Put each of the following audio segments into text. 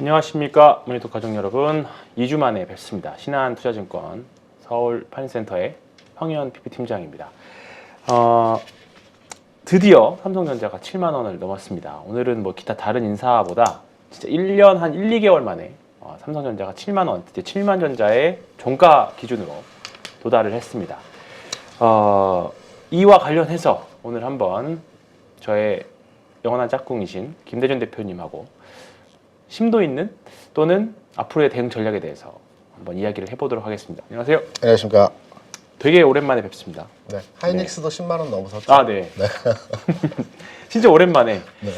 안녕하십니까 모니터 가족 여러분, 2주 만에 뵙습니다. 신한투자증권 서울 판센터의 황현 PP팀장입니다. 드디어 삼성전자가 7만 원을 넘었습니다. 오늘은 뭐 기타 다른 인사보다 진짜 1년 한 1, 2개월 만에 삼성전자가 7만 원, 이제 7만 전자의 종가 기준으로 도달을 했습니다. 이와 관련해서 오늘 한번 저의 영원한 짝꿍이신 김대준 대표님하고 심도 있는 또는 앞으로의 대응 전략에 대해서 한번 이야기를 해보도록 하겠습니다. 안녕하세요. 안녕하십니까. 되게 오랜만에 뵙습니다. 네, 하이닉스도 10만 원 넘어섰죠. 네. 진짜 오랜만에. 네.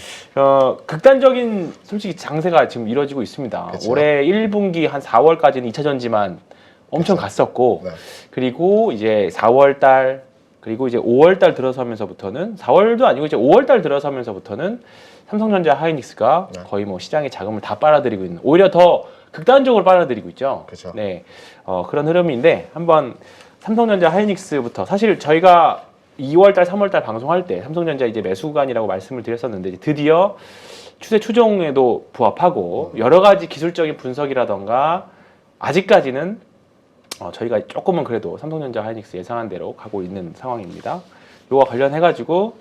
극단적인 솔직히 장세가 지금 이루어지고 있습니다. 그쵸. 올해 1분기 한 4월까지는 2차 전지만 엄청 갔었고, 네. 그리고 이제 4월 달, 그리고 이제 5월 달 들어서면서부터는 4월도 아니고 이제 5월 달 들어서면서부터는 삼성전자, 하이닉스가 거의 뭐 시장의 자금을 다 빨아들이고 있는, 오히려 더 극단적으로 빨아들이고 있죠. 그쵸. 네, 그런 흐름인데 한번 삼성전자, 하이닉스부터, 사실 저희가 2월달, 3월달 방송할 때 삼성전자 이제 매수 구간이라고 말씀을 드렸었는데 이제 드디어 추세 추종에도 부합하고 여러 가지 기술적인 분석이라던가 아직까지는 저희가 조금은 그래도 삼성전자, 하이닉스 예상한 대로 가고 있는 상황입니다. 요와 관련해가지고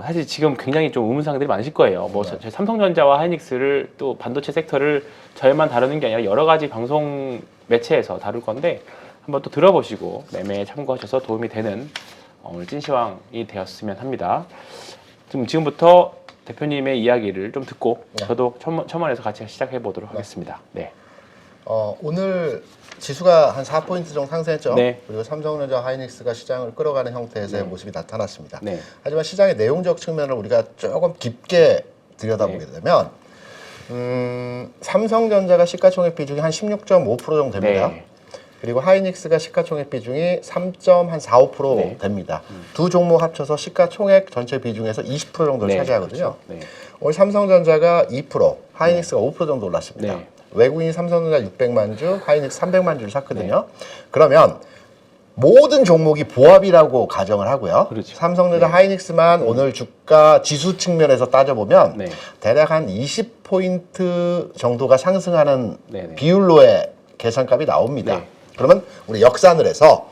사실 지금 굉장히 좀 의문사항들이 많으실 거예요. 뭐 저희 삼성전자와 하이닉스를 또 반도체 섹터를 저희만 다루는 게 아니라 여러 가지 방송 매체에서 다룰 건데 한번 또 들어보시고 매매에 참고하셔서 도움이 되는 오늘 찐시황이 되었으면 합니다. 지금부터 대표님의 이야기를 좀 듣고 저도 첨언해서 같이 시작해 보도록 하겠습니다. 네. 오늘 지수가 한 4포인트 정도 상승했죠. 네. 그리고 삼성전자, 하이닉스가 시장을 끌어가는 형태에서의 모습이 나타났습니다. 네. 하지만 시장의 내용적 측면을 우리가 조금 깊게 들여다보게 되면 삼성전자가 시가총액 비중이 한 16.5% 정도 됩니다. 네. 그리고 하이닉스가 시가총액 비중이 3.45% 됩니다. 두 종목 합쳐서 시가총액 전체 비중에서 20% 정도를 차지하거든요. 그렇죠. 네. 오늘 삼성전자가 2%, 하이닉스가 5% 정도 올랐습니다. 네. 외국인이 삼성전자 600만 주, 하이닉스 300만 주를 샀거든요. 그러면 모든 종목이 보합이라고 가정을 하고요. 그렇죠. 삼성전자, 하이닉스만 오늘 주가 지수 측면에서 따져보면 대략 한 20포인트 정도가 상승하는 비율로의 계산값이 나옵니다. 그러면 우리 역산을 해서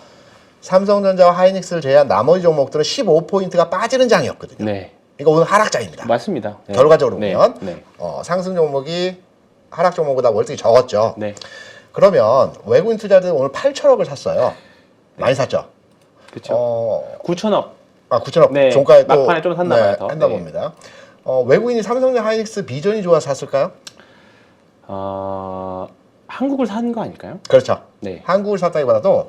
삼성전자와 하이닉스를 제외한 나머지 종목들은 15포인트가 빠지는 장이었거든요. 그러니까 오늘 하락장입니다. 맞습니다. 결과적으로 보면 상승 종목이 하락 종목보다 월등히 적었죠. 그러면 외국인 투자자들 오늘 8천억을 샀어요. 많이 샀죠. 그렇죠. 9천억. 9천억. 종가에 또 막판에 좀 샀나 봐요. 더. 했나 봅니다. 외국인이 삼성전자, 하이닉스 비전이 좋아서 샀을까요? 한국을 산 거 아닐까요? 그렇죠. 한국을 샀다기보다도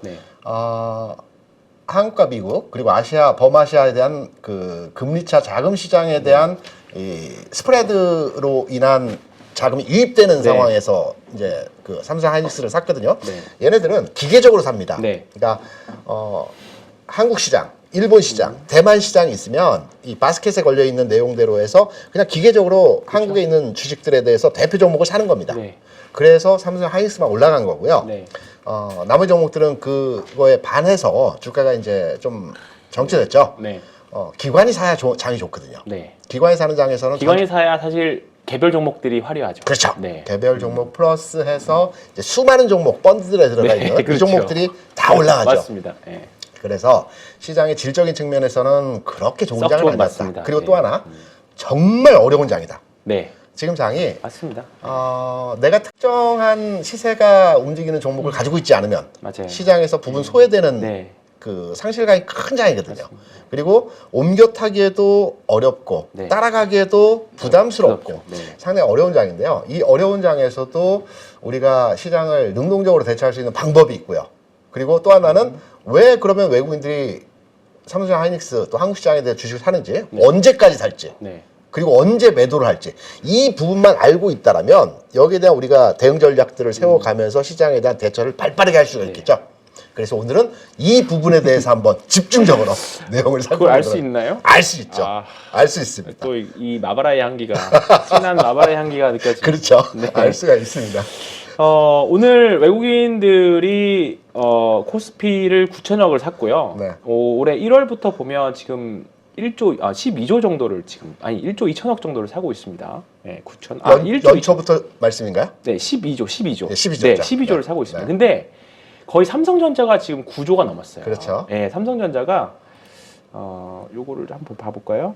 한국과 미국 그리고 아시아, 범아시아에 대한 그 금리차 자금 시장에 대한 이 스프레드로 인한 자금이 유입되는 상황에서 이제 그 삼성 하이닉스를 샀거든요. 얘네들은 기계적으로 삽니다. 그러니까 한국 시장, 일본 시장, 대만 시장이 있으면 이 바스켓에 걸려 있는 내용대로 해서 그냥 기계적으로 한국에 있는 주식들에 대해서 대표 종목을 사는 겁니다. 그래서 삼성 하이닉스만 올라간 거고요. 나머지 종목들은 그거에 반해서 주가가 이제 좀 정체됐죠. 기관이 사야 장이 좋거든요. 기관이 사는 장에서는 기관이 사야 사실 개별 종목들이 화려하죠. 그렇죠. 개별 종목 플러스 해서 이제 수많은 종목 펀드들에 들어가 있는 이 종목들이 다 올라가죠. 맞습니다. 그래서 시장의 질적인 측면에서는 그렇게 좋은 장을 만났다. 맞습니다. 그리고 또 하나 정말 어려운 장이다. 지금 장이 맞습니다. 내가 특정한 시세가 움직이는 종목을 가지고 있지 않으면 시장에서 부분 소외되는 그 상실감이 큰 장이거든요. 맞습니다. 그리고 옮겨 타기에도 어렵고 따라가기에도 부담스럽고 상당히 어려운 장인데요. 이 어려운 장에서도 우리가 시장을 능동적으로 대처할 수 있는 방법이 있고요. 그리고 또 하나는 왜 그러면 외국인들이 삼성, 하이닉스 또 한국 시장에 대해 주식을 사는지 언제까지 살지 그리고 언제 매도를 할지 이 부분만 알고 있다라면 여기에 대한 우리가 대응 전략들을 세워가면서 시장에 대한 대처를 발빠르게 할 수가 있겠죠. 그래서 오늘은 이 부분에 대해서 한번 집중적으로 내용을 살펴보도록. 그걸 알 수 있나요? 알 수 있죠. 알 수 있습니다. 또 이 마바라의 향기가 진한 마바라의 향기가 느껴지죠. 그렇죠. 알 수가 있습니다. 오늘 외국인들이 코스피를 9천억을 샀고요. 올해 1월부터 보면 지금 12조 정도를 지금 1조 2천억 정도를 사고 있습니다. 네, 1조 연초부터 말씀인가요? 네, 12조. 네, 12조. 네, 12조를 사고 있습니다. 네. 근데 거의 삼성전자가 지금 9조가 넘었어요. 그렇죠. 네, 삼성전자가 요거를 한번 봐볼까요?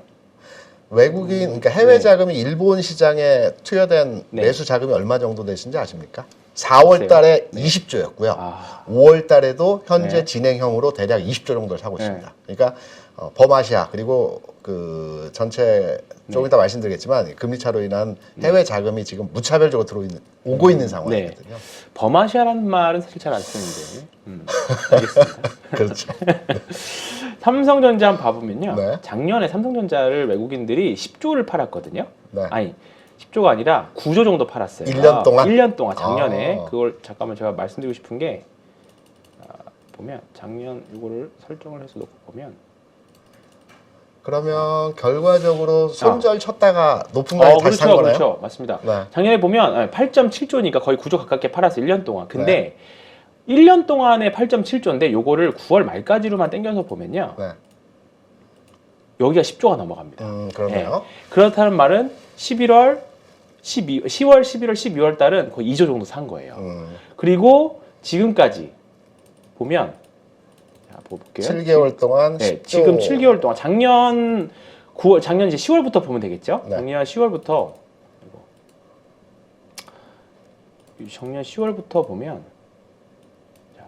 외국인, 그러니까 해외 자금이 일본 시장에 투여된 매수 자금이 얼마 정도 되신지 아십니까? 4월 달에 20조였고요. 5월 달에도 현재 진행형으로 대략 20조 정도를 사고 있습니다. 그러니까 범아시아 그리고 그 전체 조금 이따 말씀드리겠지만 금리 차로 인한 해외 자금이 지금 무차별적으로 오고 있는 상황이거든요. 범아시아라는 말은 사실 잘 안 쓰는데. 알겠습니다. 그렇죠. 삼성전자 한번 봐보면요. 네. 작년에 삼성전자를 외국인들이 10조를 팔았거든요. 네. 아니 10조가 아니라 9조 정도 팔았어요. 1년 동안? 1년 동안 작년에. 그걸 잠깐만 제가 말씀드리고 싶은 게 보면 작년 이거를 설정을 해서 놓고 보면 그러면 결과적으로 손절 쳤다가 높은 가격에 다시 산 거나요? 그렇죠. 맞습니다. 네. 작년에 보면 8.7조니까 거의 9조 가깝게 팔았어요. 1년 동안. 근데 1년 동안에 8.7조인데 요거를 9월 말까지로만 당겨서 보면요. 네. 여기가 10조가 넘어갑니다. 그러네요. 네. 그렇다는 말은 10월, 11월, 12월 달은 거의 2조 정도 산 거예요. 그리고 지금까지 보면 자, 볼게요. 7개월 동안 네, 10조. 지금 7개월 동안 작년 이제 10월부터 보면 되겠죠? 네. 작년 10월부터 작년 10월부터 보면 자,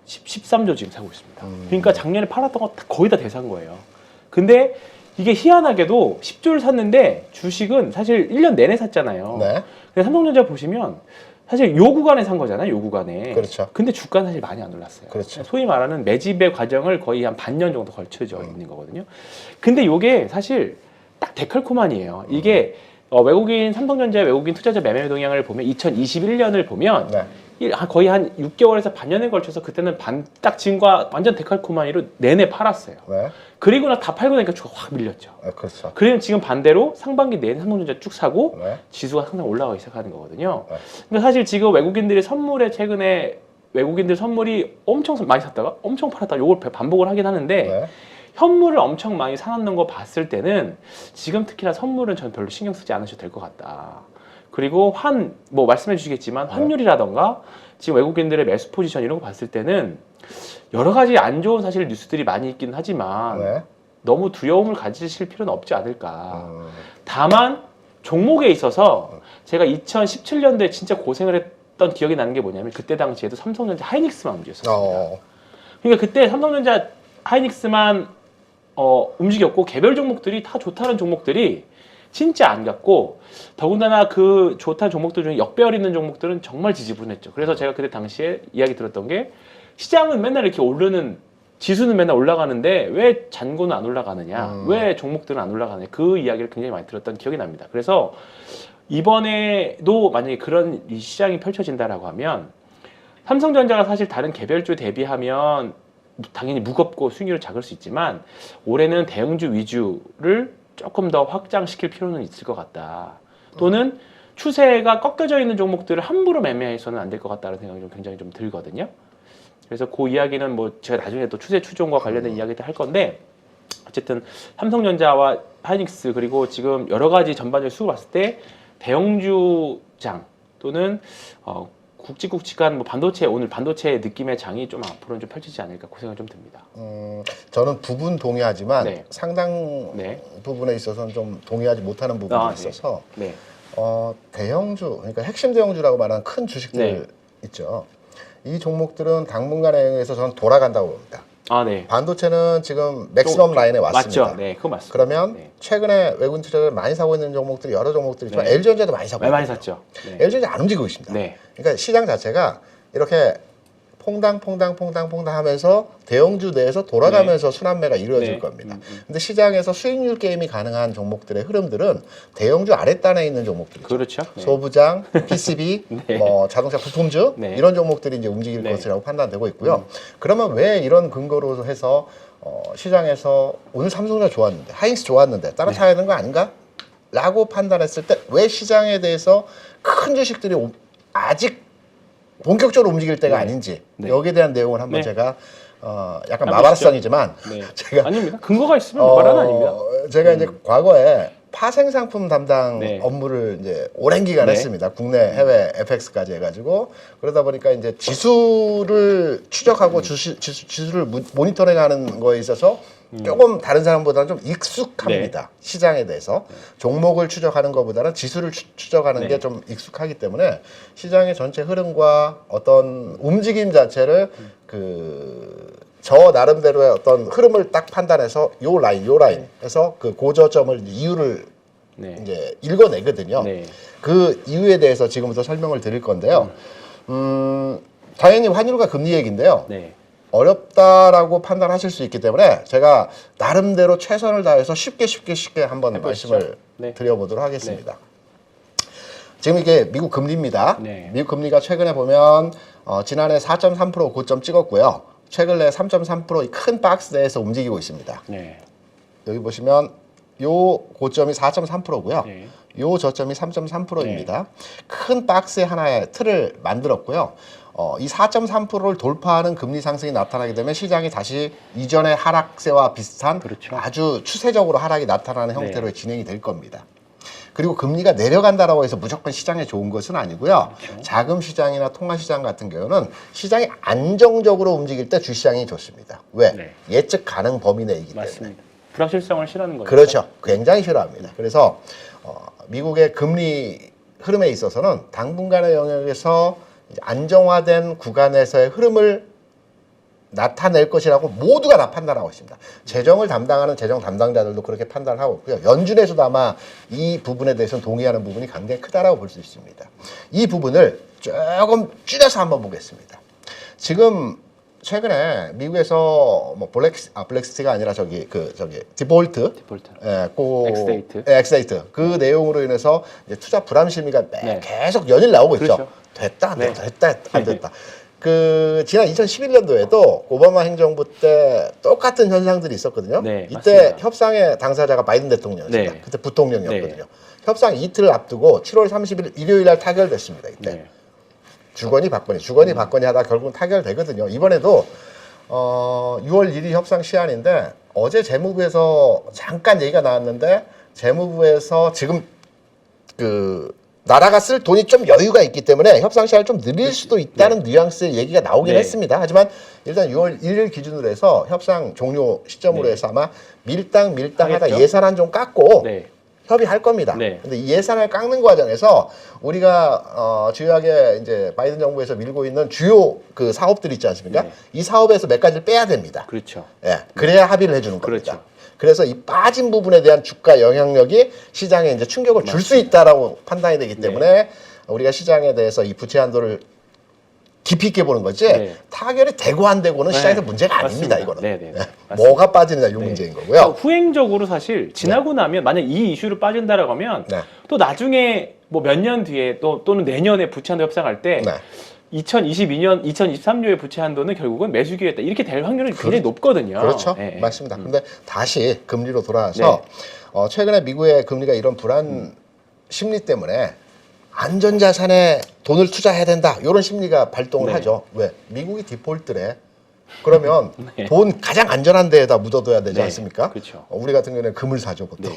13조 지금 사고 있습니다. 그러니까 작년에 팔았던 거 거의 다 대산 거예요. 근데 이게 희한하게도 10조를 샀는데 주식은 사실 1년 내내 샀잖아요. 네. 근데 삼성전자 보시면 사실 요 구간에 산 거잖아요. 요 구간에. 그렇죠. 근데 주가는 사실 많이 안 올랐어요. 그렇죠. 소위 말하는 매집의 과정을 거의 한 반년 정도 걸쳐져 있는 거거든요. 근데 요게 사실 딱 데칼코마니에요. 이게 삼성전자 외국인 투자자 매매 동향을 보면 2021년을 보면 거의 한 6개월에서 반년에 걸쳐서 그때는 딱 지금과 완전 데칼코마니로 내내 팔았어요. 네. 그리고 다 팔고 나니까 주가 확 밀렸죠. 그렇죠. 그러면 지금 반대로 상반기 내내 삼성전자 쭉 사고 지수가 항상 올라가기 시작하는 거거든요. 그러니까 사실 지금 최근에 외국인들 선물이 엄청 많이 샀다가 엄청 팔았다가 요걸 반복을 하긴 하는데 현물을 엄청 많이 사놓는 거 봤을 때는 지금 특히나 선물은 전 별로 신경 쓰지 않으셔도 될 것 같다. 그리고 말씀해 주시겠지만 환율이라던가 지금 외국인들의 매수 포지션 이런 거 봤을 때는 여러 가지 안 좋은 사실 뉴스들이 많이 있긴 하지만 너무 두려움을 가지실 필요는 없지 않을까. 다만 종목에 있어서 제가 2017년도에 진짜 고생을 했던 기억이 나는 게 뭐냐면 그때 당시에도 삼성전자 하이닉스만 움직였었습니다. 그러니까 그때 삼성전자 하이닉스만 움직였고 개별 종목들이 다 좋다는 종목들이 진짜 안 갔고 더군다나 그 좋다는 종목들 중에 역배열 있는 종목들은 정말 지지분했죠. 그래서 제가 그때 당시에 이야기 들었던 게 시장은 맨날 이렇게 오르는 지수는 맨날 올라가는데 왜 잔고는 안 올라가느냐, 왜 종목들은 안 올라가느냐 그 이야기를 굉장히 많이 들었던 기억이 납니다. 그래서 이번에도 만약에 그런 이 시장이 펼쳐진다라고 하면 삼성전자가 사실 다른 개별주 대비하면 당연히 무겁고 수익률은 작을 수 있지만 올해는 대형주 위주를 조금 더 확장시킬 필요는 있을 것 같다. 또는 추세가 꺾여져 있는 종목들을 함부로 매매해서는 안 될 것 같다는 생각이 굉장히 좀 들거든요. 그래서 그 이야기는 제가 나중에 또 추세 추종과 관련된 이야기도 할 건데 어쨌든 삼성전자와 하이닉스 그리고 지금 여러 가지 전반적인 수급을 봤을 때 대형주장 또는 굵직굵직한 오늘 반도체 느낌의 장이 좀 앞으로는 좀 펼치지 않을까 그 생각이 좀 듭니다. 저는 부분 동의하지만 상당 부분에 있어서는 좀 동의하지 못하는 부분이 있어서 대형주, 그러니까 핵심 대형주라고 말하는 큰 주식들 있죠. 이 종목들은 당분간에 의해서 저는 돌아간다고 봅니다. 반도체는 지금 맥시멈 라인에 왔습니다. 맞죠? 네, 그거 맞습니다. 그러면 최근에 외국인 투자자를 많이 사고 있는 종목들이 여러 종목들이 있지만 LG전자도 많이 사고 있거든요. 많이 샀죠. LG전자 안 움직이고 있습니다. 그러니까 시장 자체가 이렇게 퐁당 하면서 대형주 내에서 돌아가면서 순환매가 이루어질 겁니다. 근데 시장에서 수익률 게임이 가능한 종목들의 흐름들은 대형주 아랫단에 있는 종목들이죠. 그렇죠. 소부장, PCB, 자동차 부품주 이런 종목들이 이제 움직일 것이라고 판단되고 있고요. 그러면 왜 이런 근거로 해서 시장에서 오늘 삼성전자 좋았는데 하이닉스 좋았는데 따라타야 되는 거 아닌가? 라고 판단했을 때 왜 시장에 대해서 큰 주식들이 아직 본격적으로 움직일 때가 아닌지 여기에 대한 내용을 한번 제가 약간 마발성이지만 제가 아닙니다. 근거가 있으면 마발은 아닙니다. 제가 이제 과거에 파생 상품 담당 업무를 이제 오랜 기간 했습니다. 국내, 해외, FX까지 해가지고 그러다 보니까 이제 지수를 추적하고 지수를 모니터링하는 거에 있어서 조금 다른 사람보다는 좀 익숙합니다. 시장에 대해서 종목을 추적하는 것보다는 지수를 추적하는 게 좀 익숙하기 때문에 시장의 전체 흐름과 어떤 움직임 자체를 저 나름대로의 어떤 흐름을 딱 판단해서 요 라인 해서 그 고저점을 이유를 이제 읽어내거든요. 그 이유에 대해서 지금부터 설명을 드릴 건데요. 당연히 환율과 금리 얘기인데요. 어렵다라고 판단하실 수 있기 때문에 제가 나름대로 최선을 다해서 쉽게 한번 말씀을 드려보도록 하겠습니다. 지금 이게 미국 금리입니다. 미국 금리가 최근에 보면 지난해 4.3% 고점 찍었고요. 최근에 3.3% 큰 박스 내에서 움직이고 있습니다. 여기 보시면 요 고점이 4.3%고요. 요 저점이 3.3%입니다. 큰 박스의 하나의 틀을 만들었고요. 이 4.3%를 돌파하는 금리 상승이 나타나게 되면 시장이 다시 이전의 하락세와 비슷한 아주 추세적으로 하락이 나타나는 형태로 진행이 될 겁니다. 그리고 금리가 내려간다라고 해서 무조건 시장에 좋은 것은 아니고요. 자금 시장이나 통화 시장 같은 경우는 시장이 안정적으로 움직일 때 주시장이 좋습니다. 왜? 예측 가능 범위 내이기 때문에. 불확실성을 싫어하는 거죠. 그렇죠. 굉장히 싫어합니다. 그래서 미국의 금리 흐름에 있어서는 당분간의 영역에서 안정화된 구간에서의 흐름을 나타낼 것이라고 모두가 다 판단하고 있습니다. 재정을 담당하는 재정 담당자들도 그렇게 판단하고 있고요. 연준에서도 아마 이 부분에 대해서는 동의하는 부분이 굉장히 크다라고 볼 수 있습니다. 이 부분을 조금 줄여서 한번 보겠습니다. 지금 최근에 미국에서 뭐 블랙시티가 아니라 디폴트, 엑스데이트 그 내용으로 인해서 이제 투자 불안 심리가 계속 연일 나오고 있죠. 됐다, 안 됐다. 지난 2011년도에도 오바마 행정부 때 똑같은 현상들이 있었거든요. 이때 맞습니다. 협상의 당사자가 바이든 대통령이었습니다. 그때 부통령이었거든요. 협상 이틀을 앞두고 7월 30일 일요일 날 타결됐습니다. 이때. 주거니 받거니 하다 결국은 타결되거든요. 이번에도 6월 1일 협상 시한인데 어제 재무부에서 잠깐 얘기가 나왔는데 재무부에서 지금 나라가 쓸 돈이 좀 여유가 있기 때문에 협상 시한을 좀 늘릴 수도 있다는 뉘앙스의 얘기가 나오긴 했습니다. 하지만 일단 6월 1일 기준으로 해서 협상 종료 시점으로 해서 아마 밀당하다 예산안 좀 깎고 협의할 겁니다. 근데 이 예산을 깎는 과정에서 우리가 주요하게 이제 바이든 정부에서 밀고 있는 주요 그 사업들 있지 않습니까? 이 사업에서 몇 가지를 빼야 됩니다. 그래야 합의를 해주는 겁니다. 그래서 이 빠진 부분에 대한 주가 영향력이 시장에 이제 충격을 줄 수 있다라고 판단이 되기 때문에 우리가 시장에 대해서 이 부채 한도를 깊이 있게 보는 거지 타결이 되고 안 되고는 시장에서 문제가 아닙니다. 이거는 뭐가 빠지느냐 이 문제인 거고요. 후행적으로 사실 지나고 나면 만약 이 이슈로 빠진다라고 하면 또 나중에 뭐 몇 년 뒤에 또는 내년에 부채 한도 협상할 때 2022년, 2023년의 부채 한도는 결국은 매수 기회였다. 이렇게 될 확률은 굉장히 높거든요. 그렇죠. 맞습니다. 근데 다시 금리로 돌아와서 최근에 미국의 금리가 이런 불안 심리 때문에 안전자산에 돈을 투자해야 된다. 이런 심리가 발동을 하죠. 왜? 미국이 디폴트래. 그러면 돈 가장 안전한 데에다 묻어둬야 되지 않습니까? 우리 같은 경우는 금을 사죠, 보통.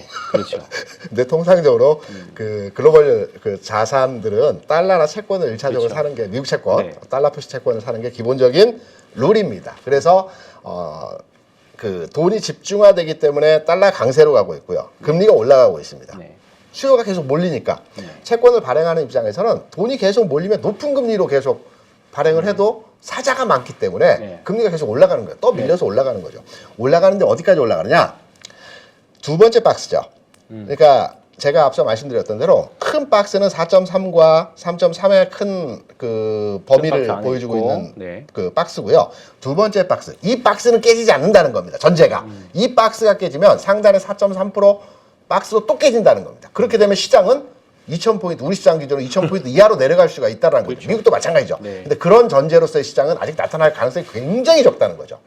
근데 통상적으로 그 글로벌 그 자산들은 달러나 채권을 일차적으로 사는 게 미국 채권, 달러 표시 채권을 사는 게 기본적인 룰입니다. 그래서 그 돈이 집중화되기 때문에 달러 강세로 가고 있고요. 금리가 올라가고 있습니다. 수요가 계속 몰리니까 채권을 발행하는 입장에서는 돈이 계속 몰리면 높은 금리로 계속 발행을 해도 사자가 많기 때문에 금리가 계속 올라가는 거예요. 또 밀려서 올라가는 거죠. 올라가는데 어디까지 올라가느냐? 두 번째 박스죠. 그러니까 제가 앞서 말씀드렸던 대로 큰 박스는 4.3과 3.3의 큰 그 범위를 보여주고 있는 그 박스고요. 두 번째 박스, 이 박스는 깨지지 않는다는 겁니다. 전제가. 이 박스가 깨지면 상단의 4.3% 박스도 또 깨진다는 겁니다. 그렇게 되면 시장은 2,000포인트, 우리 시장 기준으로 2,000포인트 이하로 내려갈 수가 있다는 거죠. 미국도 마찬가지죠. 근데 그런 전제로서의 시장은 아직 나타날 가능성이 굉장히 적다는 거죠.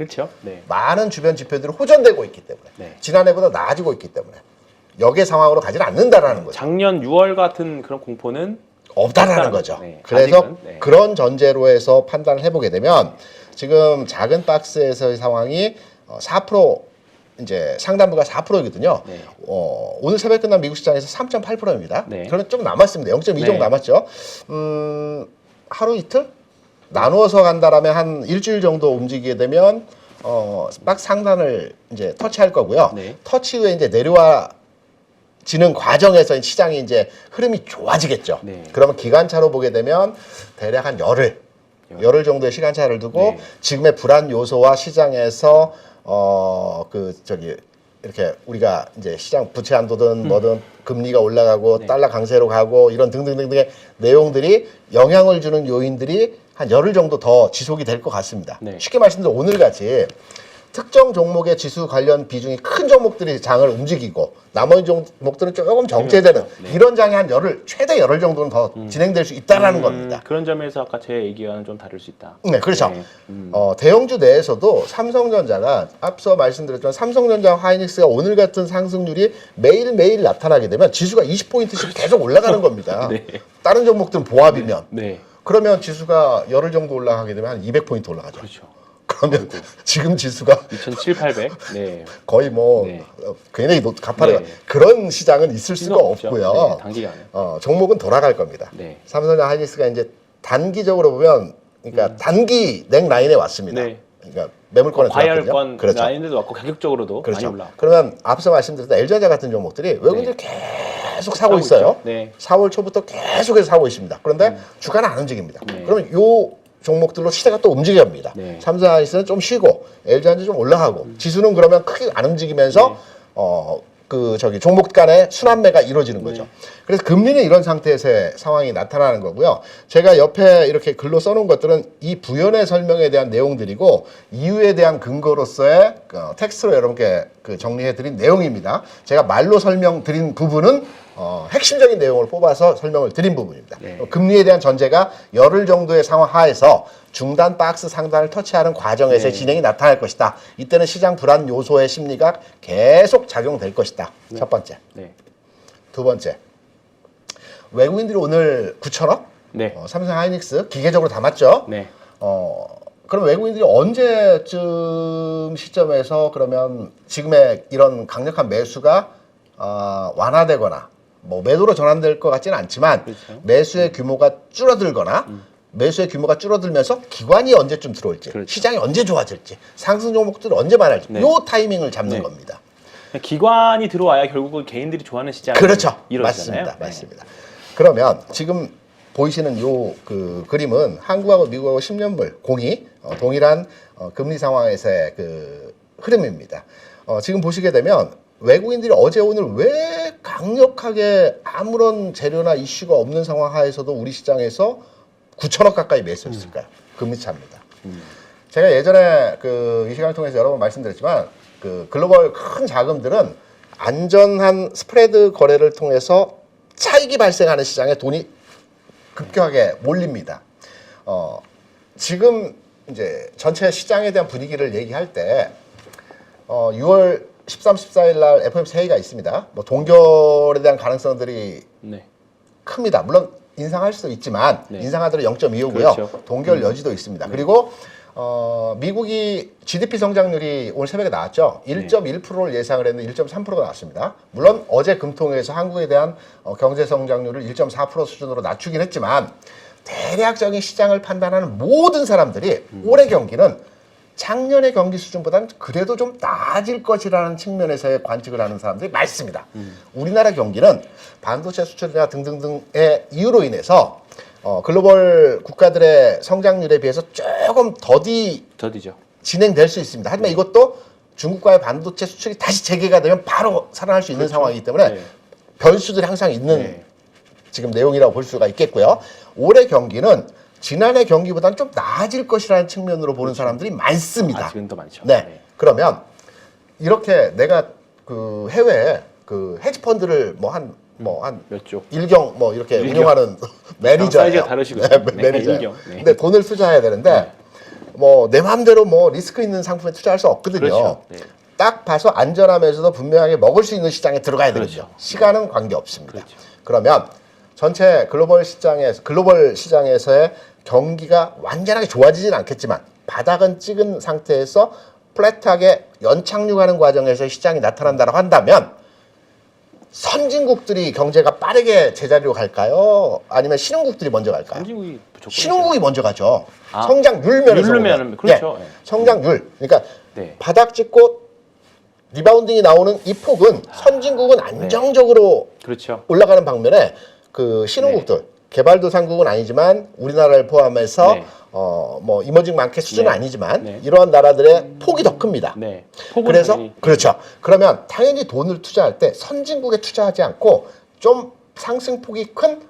많은 주변 지표들이 호전되고 있기 때문에 지난해보다 나아지고 있기 때문에 역의 상황으로 가지는 않는다라는 거죠. 작년 6월 같은 그런 공포는 없다라는 거죠. 그래서 그런 전제로 해서 판단을 해보게 되면 지금 작은 박스에서의 상황이 4% 이제 상단부가 4%거든요. 네. 오늘 새벽 끝난 미국 시장에서 3.8%입니다. 네. 그러면 좀 남았습니다. 0.2 정도 네. 남았죠. 하루 이틀 나누어서 간다라면 한 일주일 정도 움직이게 되면 박스 상단을 이제 터치할 거고요. 네. 터치 후에 이제 내려와지는 과정에서 시장이 이제 흐름이 좋아지겠죠. 네. 그러면 기간차로 보게 되면 대략 한 열흘 정도의 시간차를 두고 네. 지금의 불안 요소와 시장에서 이렇게 우리가 이제 시장 부채 한도든 뭐든 금리가 올라가고 네. 달러 강세로 가고 이런 등등등등의 내용들이 영향을 주는 요인들이 한 열흘 정도 더 지속이 될 것 같습니다. 네. 쉽게 말씀드려 오늘같이 특정 종목의 지수 관련 비중이 큰 종목들이 장을 움직이고 나머지 종목들은 조금 정체되는 네. 이런 장이 한 최대 열흘 정도는 더 진행될 수 있다라는 겁니다. 그런 점에서 아까 제 얘기와는 좀 다를 수 있다. 네, 그렇죠. 네. 대형주 내에서도 삼성전자가 앞서 말씀드렸지만 삼성전자, 하이닉스가 오늘 같은 상승률이 매일매일 나타나게 되면 지수가 20포인트씩 계속 올라가는 겁니다. 네. 다른 종목들은 보합이면. 네. 그러면 지수가 열흘 정도 올라가게 되면 한 200포인트 올라가죠. 그렇죠. 그러면 지금 지수가 2,700. 네. 거의 뭐 네. 굉장히 가파르가 네. 그런 시장은 있을 수가 없죠. 없고요. 네, 단기간에. 종목은 돌아갈 겁니다. 네. 삼성전자, 하이닉스가 이제 단기적으로 보면 그러니까 단기 넥 라인에 왔습니다. 네. 그러니까 매물권에 들어왔거든요. 과열권 그렇죠. 라인에도 왔고 가격적으로도 그렇죠. 많이 올라. 그러면 앞서 말씀드렸던 LG전자 같은 종목들이 외국인들이 계속 사고 있어요. 있죠. 네. 4월 초부터 계속해서 사고 있습니다. 그런데 주가는 안 움직입니다. 네. 그러면 요 종목들로 시세가 또 움직여갑니다. 네. 삼성 하이닉스는 좀 쉬고 LG전자 좀 올라가고 지수는 그러면 크게 안 움직이면서 종목 간의 순환매가 이루어지는 거죠. 그래서 금리는 이런 상태에서의 상황이 나타나는 거고요. 제가 옆에 이렇게 글로 써놓은 것들은 이 부연의 설명에 대한 내용들이고 이유에 대한 근거로서의 텍스트로 여러분께 정리해드린 내용입니다. 제가 말로 설명드린 부분은 핵심적인 내용을 뽑아서 설명을 드린 부분입니다. 네. 금리에 대한 전제가 열흘 정도의 상황 하에서 중단 박스 상단을 터치하는 과정에서의 네. 진행이 나타날 것이다. 이때는 시장 불안 요소의 심리가 계속 작용될 것이다. 네. 첫 번째. 네. 두 번째. 외국인들이 오늘 9천억? 네. 삼성 하이닉스 기계적으로 담았죠. 네. 그럼 외국인들이 언제쯤 시점에서 그러면 지금의 이런 강력한 매수가 완화되거나 뭐 매도로 전환될 것 같지는 않지만 그렇죠. 매수의 규모가 줄어들거나 매수의 규모가 줄어들면서 기관이 언제쯤 들어올지 그렇죠. 시장이 언제 좋아질지 상승 종목들이 언제 많아질지 네. 요 타이밍을 잡는 네. 겁니다. 기관이 들어와야 결국은 개인들이 좋아하는 시장이 그렇죠. 이루어지잖아요. 맞습니다. 맞습니다. 그러면 지금 보이시는 요 그림은 한국하고 미국하고 10년물 공이 동일한 금리 상황에서의 흐름입니다. 지금 보시게 되면 외국인들이 어제 오늘 왜 강력하게 아무런 재료나 이슈가 없는 상황 하에서도 우리 시장에서 9천억 가까이 매수했을까요? 금리 차입니다. 제가 예전에 이 시간을 통해서 여러 번 말씀드렸지만 글로벌 큰 자금들은 안전한 스프레드 거래를 통해서 차익이 발생하는 시장에 돈이 급격하게 몰립니다. 지금 이제 전체 시장에 대한 분위기를 얘기할 때 6월 13, 14일 날 FOMC 회의가 있습니다. 뭐 동결에 대한 가능성들이 네. 큽니다. 물론 인상할 수도 있지만 네. 인상하더라도 0.25고요. 그렇죠. 동결 여지도 있습니다. 그리고 미국이 GDP 성장률이 오늘 새벽에 나왔죠. 1.1%를 예상을 했는데 1.3%가 나왔습니다. 물론 어제 금통위에서 한국에 대한 경제 성장률을 1.4% 수준으로 낮추긴 했지만 대략적인 시장을 판단하는 모든 사람들이 올해 경기는 작년의 경기 수준보다는 그래도 좀 나아질 것이라는 측면에서의 관측을 하는 사람들이 많습니다. 우리나라 경기는 반도체 수출이나 등등등의 이유로 인해서 글로벌 국가들의 성장률에 비해서 조금 더디죠. 진행될 수 있습니다. 하지만 이것도 중국과의 반도체 수출이 다시 재개가 되면 바로 살아날 수 있는 그렇죠. 상황이기 때문에 네. 변수들이 항상 있는 네. 지금 내용이라고 볼 수가 있겠고요. 올해 경기는 지난해 경기보다는 좀 나아질 것이라는 측면으로 보는 사람들이 많습니다. 아직은 더 많죠. 네. 그러면 이렇게 내가 해외에 헤지 펀드를 몇 조. 일경 이렇게 운영하는 매니저예요. 사이즈가 다르시고. 네, 매니저. 일경. 네. 근데 돈을 투자해야 되는데 내 마음대로 리스크 있는 상품에 투자할 수 없거든요. 그렇죠. 네. 딱 봐서 안전하면서도 분명하게 먹을 수 있는 시장에 들어가야 그렇죠. 되거든요. 시간은 관계 없습니다. 그렇죠. 그러면 전체 글로벌 시장에서의 경기가 완전하게 좋아지진 않겠지만 바닥은 찍은 상태에서 플랫하게 연착륙하는 과정에서 시장이 나타난다고 한다면 선진국들이 경제가 빠르게 제자리로 갈까요? 아니면 신흥국들이 먼저 갈까요? 선진국이 신흥국이 먼저 가죠. 성장률 면에서 보면. 그렇죠. 네. 성장률. 그러니까 네. 바닥 찍고 리바운딩이 나오는 이 폭은 선진국은 안정적으로 그렇죠. 올라가는 방면에 그 신흥국들 개발도상국은 아니지만 우리나라를 포함해서 뭐 이머징 마켓 수준은 아니지만 이러한 나라들의 폭이 더 큽니다. 그래서 그렇죠. 그러면 당연히 돈을 투자할 때 선진국에 투자하지 않고 좀 상승폭이 큰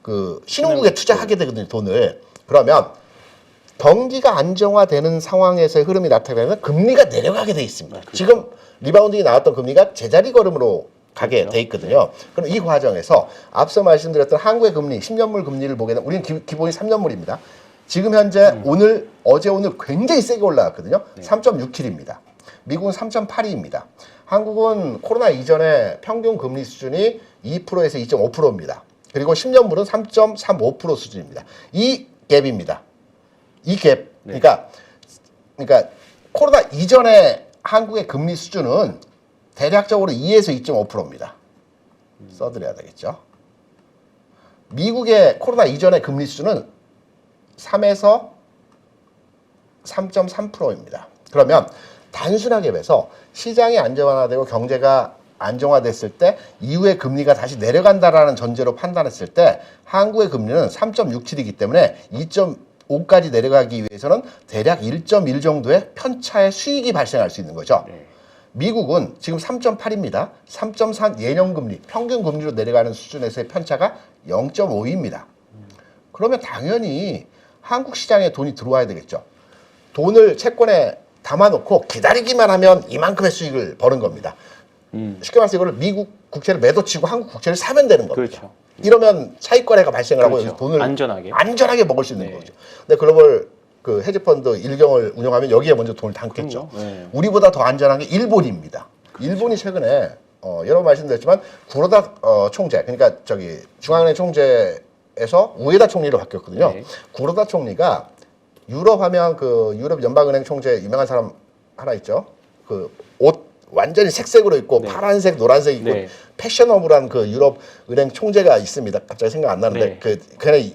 그 신흥국에 투자하게 되거든요. 돈을. 그러면 경기가 안정화되는 상황에서의 흐름이 나타나면 금리가 내려가게 돼 있습니다. 그렇죠. 지금 리바운딩이 나왔던 금리가 제자리 걸음으로 가게 돼 있거든요. 그럼 이 과정에서 앞서 말씀드렸던 한국의 금리, 10년물 금리를 보게 되면 우리는 기본이 3년물입니다. 지금 현재 오늘 어제 굉장히 세게 올라갔거든요. 3.67입니다. 미국은 3.82입니다. 한국은 코로나 이전에 평균 금리 수준이 2%에서 2.5%입니다. 그리고 10년물은 3.35% 수준입니다. 이 갭입니다. 이 갭. 그러니까 코로나 이전에 한국의 금리 수준은 대략적으로 2에서 2.5%입니다. 써드려야 되겠죠. 미국의 코로나 이전의 금리 수준은 3에서 3.3%입니다. 그러면 단순하게 해서 시장이 안정화되고 경제가 안정화됐을 때 이후에 금리가 다시 내려간다라는 전제로 판단했을 때 한국의 금리는 3.67이기 때문에 2.5까지 내려가기 위해서는 대략 1.1 정도의 편차의 수익이 발생할 수 있는 거죠. 미국은 지금 3.8입니다. 3.4 예년금리, 평균금리로 내려가는 수준에서의 편차가 0.5입니다. 그러면 당연히 한국 시장에 돈이 들어와야 되겠죠. 돈을 채권에 담아놓고 기다리기만 하면 이만큼의 수익을 버는 겁니다. 쉽게 말해서 이거를 미국 국채를 매도치고 한국 국채를 사면 되는 겁니다. 그렇죠. 이러면 차익거래가 발생을 하고 그렇죠. 돈을 안전하게 먹을 수 있는 거죠. 근데 글로벌 그 헤지펀드 일경을 운영하면 여기에 먼저 돈을 담겠죠. 우리보다 더 안전한 게 일본입니다. 그렇죠. 일본이 최근에 여러 번 말씀드렸지만 구로다 총재, 그러니까 저기 중앙은행 총재에서 우에다 총리로 바뀌었거든요. 구로다 총리가 유럽 하면 그 유럽 연방은행 총재 유명한 사람 하나 있죠. 그 옷 완전히 색색으로 입고 파란색, 노란색 입고 패셔너블한 그 유럽 은행 총재가 있습니다. 갑자기 생각 안 나는데 그냥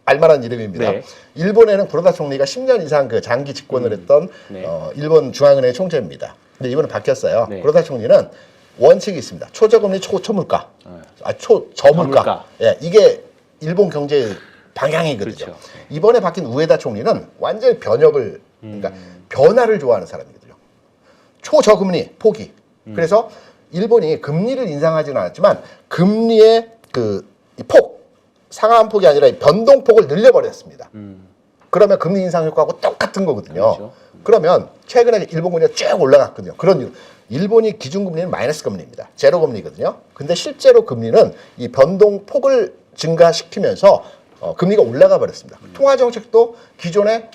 알만한 이름입니다. 일본에는 구로다 총리가 10년 이상 그 장기 집권을 했던 일본 중앙은행 총재입니다. 근데 이번에 바뀌었어요. 구로다 총리는 원칙이 있습니다. 초저금리, 초물가, 저물가. 예, 이게 일본 경제의 방향이거든요. 그렇죠. 이번에 바뀐 우에다 총리는 완전히 그러니까 변화를 좋아하는 사람이거든요. 초저금리 포기. 그래서 일본이 금리를 인상하지는 않았지만 금리의 이 폭, 상하한 폭이 아니라 변동폭을 늘려버렸습니다. 그러면 금리 인상 효과하고 똑같은 거거든요. 그렇죠. 그러면 최근에 일본 금리가 쭉 올라갔거든요. 그런 이유. 일본이 기준금리는 마이너스 금리입니다. 제로 금리거든요. 근데 실제로 금리는 이 변동폭을 증가시키면서 금리가 올라가 버렸습니다. 통화 정책도 기존에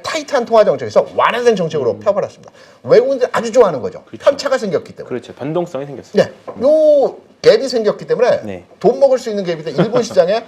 타이트한 통화 정책에서 완화된 정책으로 펴버렸습니다. 외국인들이 아주 좋아하는 거죠. 그렇죠. 편차가 생겼기 때문에. 그렇죠. 변동성이 생겼어요. 네. 요 갭이 생겼기 때문에 돈 먹을 수 있는 갭인데 일본 시장에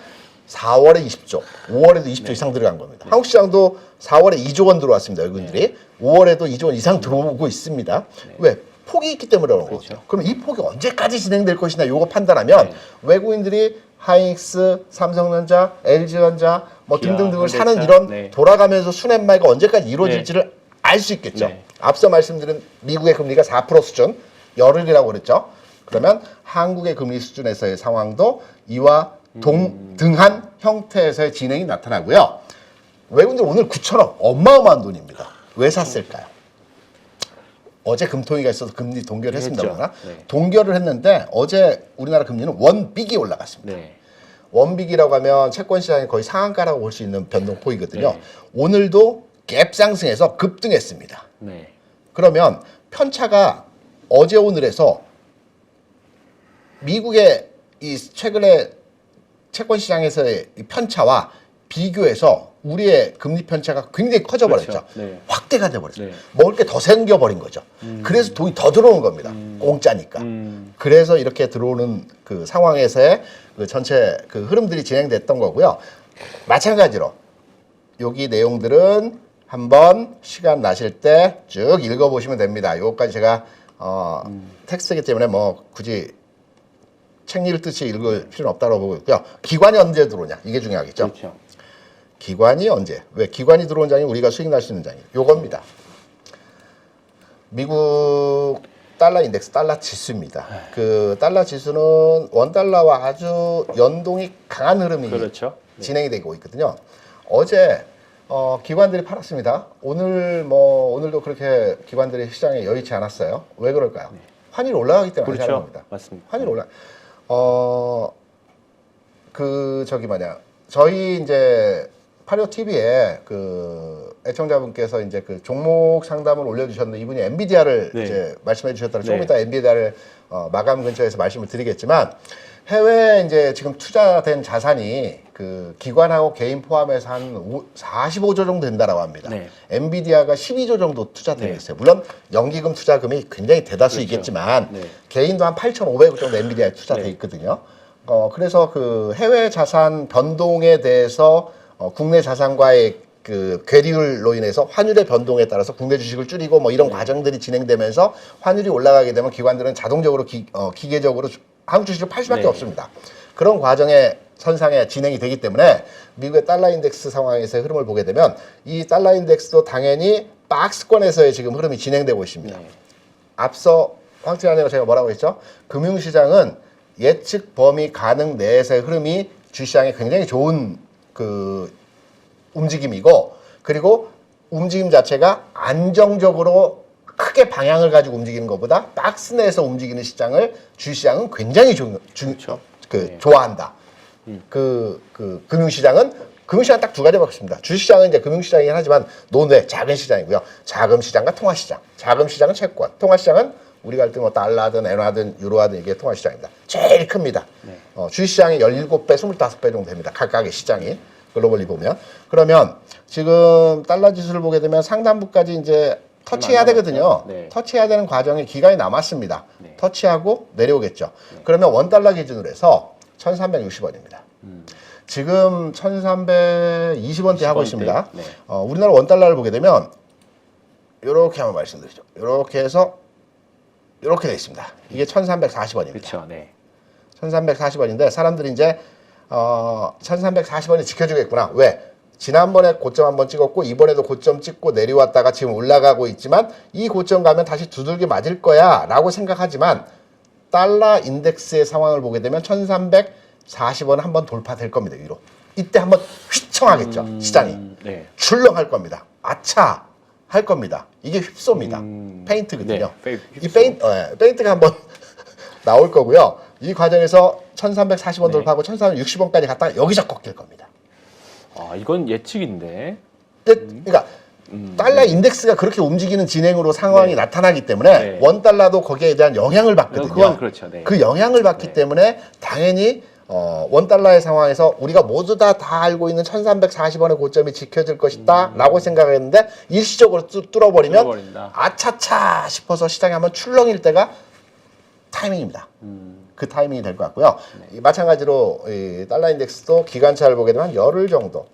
4월에 20조, 5월에도 20조 이상 들어간 겁니다. 한국 시장도 4월에 2조 원 들어왔습니다. 외국인들이. 5월에도 2조 원 이상 들어오고 있습니다. 왜? 폭이 있기 때문에 그런 거죠. 그럼 이 폭이 언제까지 진행될 것이냐 요거 판단하면 외국인들이 하이닉스, 삼성전자, LG전자 뭐 등등등을 사는 이런 돌아가면서 순환매가 언제까지 이루어질지를 알 수 있겠죠. 앞서 말씀드린 미국의 금리가 4% 수준, 열흘이라고 그랬죠. 그러면 한국의 금리 수준에서의 상황도 이와 동등한 형태에서의 진행이 나타나고요. 외국인들 오늘 9천억 어마어마한 돈입니다. 왜 샀을까요? 어제 금통위가 있어서 금리 동결을 했습니다만 동결을 했는데 어제 우리나라 금리는 원빅이 올라갔습니다. 원빅이라고 하면 채권 시장이 거의 상한가라고 볼 수 있는 변동폭이거든요. 오늘도 갭 상승해서 급등했습니다. 그러면 편차가 어제 오늘에서 미국의 이 최근에 채권 시장에서의 이 편차와 비교해서 우리의 금리 편차가 굉장히 커져버렸죠. 확대가 돼버렸어요. 먹을 게 더 생겨버린 거죠. 그래서 돈이 더 들어오는 겁니다. 공짜니까. 그래서 이렇게 들어오는 그 상황에서의 그 전체 그 흐름들이 진행됐던 거고요. 마찬가지로 여기 내용들은 한번 시간 나실 때 쭉 읽어보시면 됩니다. 요거까지 제가 텍스트이기 때문에 뭐 굳이 책 읽듯이 읽을 필요는 없다고 보고 있고요. 기관이 언제 들어오냐 이게 중요하겠죠. 그렇죠. 기관이 언제? 왜 기관이 들어온 장이 우리가 수익 날 수 있는 장이에요. 요겁니다. 미국 달러 인덱스, 달러 지수입니다. 그 달러 지수는 원달러와 아주 연동이 강한 흐름이 그렇죠. 진행이 되고 있거든요. 어제 기관들이 팔았습니다. 오늘도 그렇게 기관들이 시장에 여의치 않았어요. 왜 그럴까요? 환율이 올라가기 때문에 그렇죠. 합니다. 맞습니다. 환율이 저희 이제 파리오 TV에 그 애청자분께서 이제 그 종목 상담을 올려주셨는데 이분이 엔비디아를 이제 말씀해 주셨다가 조금 이따 엔비디아를 마감 근처에서 말씀을 드리겠지만 해외에 이제 지금 투자된 자산이 그 기관하고 개인 포함해서 한 45조 정도 된다라고 합니다. 엔비디아가 12조 정도 투자되어 있어요. 물론 연기금 투자금이 굉장히 대다수 있겠지만 개인도 한 8,500억 정도 엔비디아에 투자돼 있거든요. 그래서 그 해외 자산 변동에 대해서 국내 자산과의 그 괴리율로 인해서 환율의 변동에 따라서 국내 주식을 줄이고 뭐 이런 과정들이 진행되면서 환율이 올라가게 되면 기관들은 자동적으로 기계적으로 한국 주식을 팔 수밖에 없습니다. 그런 과정의 선상에 진행이 되기 때문에 미국의 달러 인덱스 상황에서의 흐름을 보게 되면 이 달러 인덱스도 당연히 박스권에서의 지금 흐름이 진행되고 있습니다. 앞서 황치환이가 제가 뭐라고 했죠? 금융시장은 예측 범위 가능 내에서의 흐름이 주시장에 굉장히 좋은 그 움직임이고 그리고 움직임 자체가 안정적으로 크게 방향을 가지고 움직이는 것보다 박스 내에서 움직이는 시장을 주시장은 굉장히 좋아한다. 금융시장은 딱 두 가지밖에 없습니다. 주식시장은 이제 금융시장이긴 하지만 노내 작은 시장이고요. 자금 시장과 통화 시장. 자금 시장은 채권, 통화 시장은 우리가 할 때 뭐 달러든 엔화든 유로화든 이게 통화 시장입니다. 제일 큽니다. 주식시장이 17배, 25배 정도 됩니다. 각각의 시장이 글로벌리 보면. 그러면 지금 달러 지수를 보게 되면 상단부까지 이제 터치해야 되거든요. 터치해야 되는 과정에 기간이 남았습니다. 터치하고 내려오겠죠. 그러면 원달러 기준으로 해서 1360원입니다. 지금 1320원대 하고 있습니다. 우리나라 원달러를 보게 되면 이렇게 한번 말씀드리죠. 이렇게 해서 이렇게 돼 있습니다. 이게 1340원입니다. 그렇죠. 1340원인데 사람들이 이제 1340원이 지켜주겠구나. 왜? 지난번에 고점 한번 찍었고 이번에도 고점 찍고 내려왔다가 지금 올라가고 있지만 이 고점 가면 다시 두들겨 맞을 거야 라고 생각하지만 달러 인덱스의 상황을 보게 되면 1340원 한번 돌파될 겁니다. 위로. 이때 한번 휘청하겠죠. 시장이. 출렁할 겁니다. 아차 할 겁니다. 이게 휩소입니다. 페인트거든요. 이 페인트가 한번 나올 거고요. 이 과정에서 1340원 돌파하고 1360원까지 갔다가 여기서 꺾일 겁니다. 아, 이건 예측인데. 그러니까 달러 인덱스가 그렇게 움직이는 진행으로 상황이 나타나기 때문에 원달러도 거기에 대한 영향을 받거든요. 그건 그렇죠. 그 영향을 받기 때문에 당연히 원달러의 상황에서 우리가 모두 다 알고 있는 1340원의 고점이 지켜질 것이다 라고 생각했는데 일시적으로 뚫어버리면 아차차 싶어서 시장이 한번 출렁일 때가 타이밍입니다. 그 타이밍이 될 것 같고요. 마찬가지로 이 달러 인덱스도 기간차를 보게 되면 열흘 정도.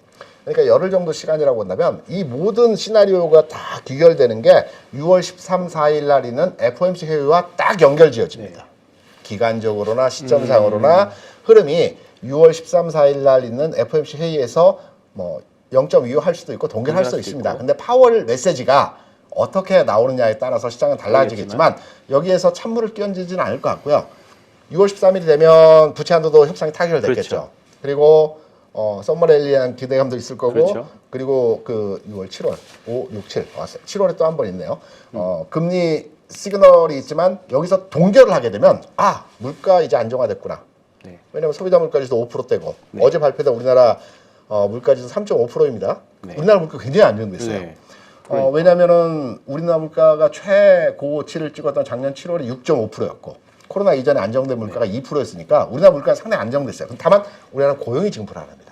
그러니까 열흘 정도 시간이라고 본다면 이 모든 시나리오가 다 귀결되는 게 6월 13, 4일 날 있는 FOMC 회의와 딱 연결지어집니다. 기간적으로나 시점상으로나 흐름이 6월 13, 4일 날 있는 FOMC 회의에서 뭐 0.25 할 수도 있고 동결할 수도 있습니다. 근데 파월 메시지가 어떻게 나오느냐에 따라서 시장은 달라지겠지만 여기에서 찬물을 끼얹지는 않을 것 같고요. 6월 13일이 되면 부채 한도도 협상이 타결됐겠죠. 그리고 썸머랠리한 기대감도 있을 거고 그리고 그 6월, 7월, 5, 6, 7 왔어요. 7월에 또 한 번 있네요. 금리 시그널이 있지만 여기서 동결을 하게 되면 물가 이제 안정화됐구나. 왜냐하면 소비자 물가지수 5%대고 어제 발표된 우리나라 물가지수 3.5%입니다. 우리나라 물가 굉장히 안정됐어요. 왜냐하면은 우리나라 물가가 최고치를 찍었던 작년 7월이 6.5%였고 코로나 이전에 안정된 물가가 2%였으니까 우리나라 물가는 상당히 안정됐어요. 다만 우리나라는 고용이 지금 불안합니다.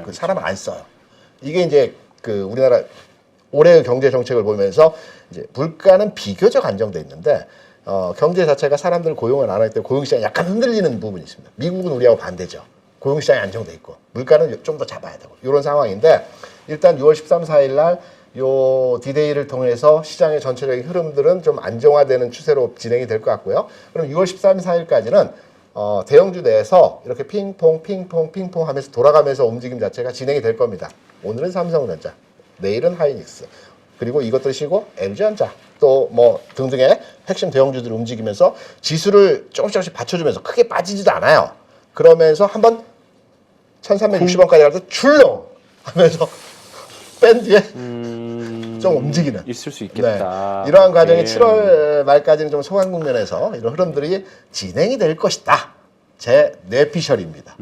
그 사람을 안 써요. 이게 이제 그 우리나라 올해의 경제 정책을 보면서 이제 물가는 비교적 안정돼 있는데 경제 자체가 사람들 고용을 안 하기 때문에 고용시장이 약간 흔들리는 부분이 있습니다. 미국은 우리하고 반대죠. 고용시장이 안정돼 있고 물가는 좀 더 잡아야 되고 이런 상황인데 일단 6월 13, 4일 날 요 디데이를 통해서 시장의 전체적인 흐름들은 좀 안정화되는 추세로 진행이 될 것 같고요. 그럼 6월 13일, 4일까지는 대형주 내에서 이렇게 핑퐁 하면서 돌아가면서 움직임 자체가 진행이 될 겁니다. 오늘은 삼성전자, 내일은 하이닉스, 그리고 이것들 쉬고 LG전자 또 뭐 등등의 핵심 대형주들이 움직이면서 지수를 조금씩 받쳐주면서 크게 빠지지도 않아요. 그러면서 한번 1360원까지 가서 출렁 하면서 뺀 뒤에 좀 움직이는 있을 수 있겠다. 네. 이러한 과정이 7월 말까지는 좀 소강 국면에서 이런 흐름들이 진행이 될 것이다. 제 뇌피셜입니다.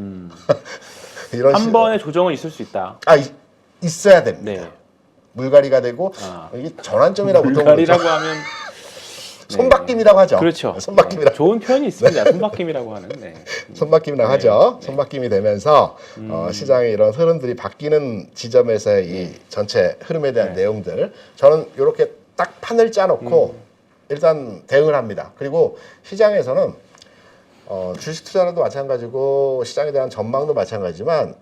이런 한 번의 조정은 있을 수 있다. 있어야 됩니다. 네. 물갈이가 되고 이게 전환점이라고 보통 물갈이라고 하면 손바뀜이라고 하죠. 그렇죠. 손바뀜이라고. 좋은 표현이 있습니다. 손바뀜이라고 하는. 네. 손바뀜이라고 하죠. 손바뀜이 되면서 시장의 이런 흐름들이 바뀌는 지점에서의 이 전체 흐름에 대한 내용들 저는 이렇게 딱 판을 짜놓고 일단 대응을 합니다. 그리고 시장에서는 주식 투자라도 마찬가지고 시장에 대한 전망도 마찬가지지만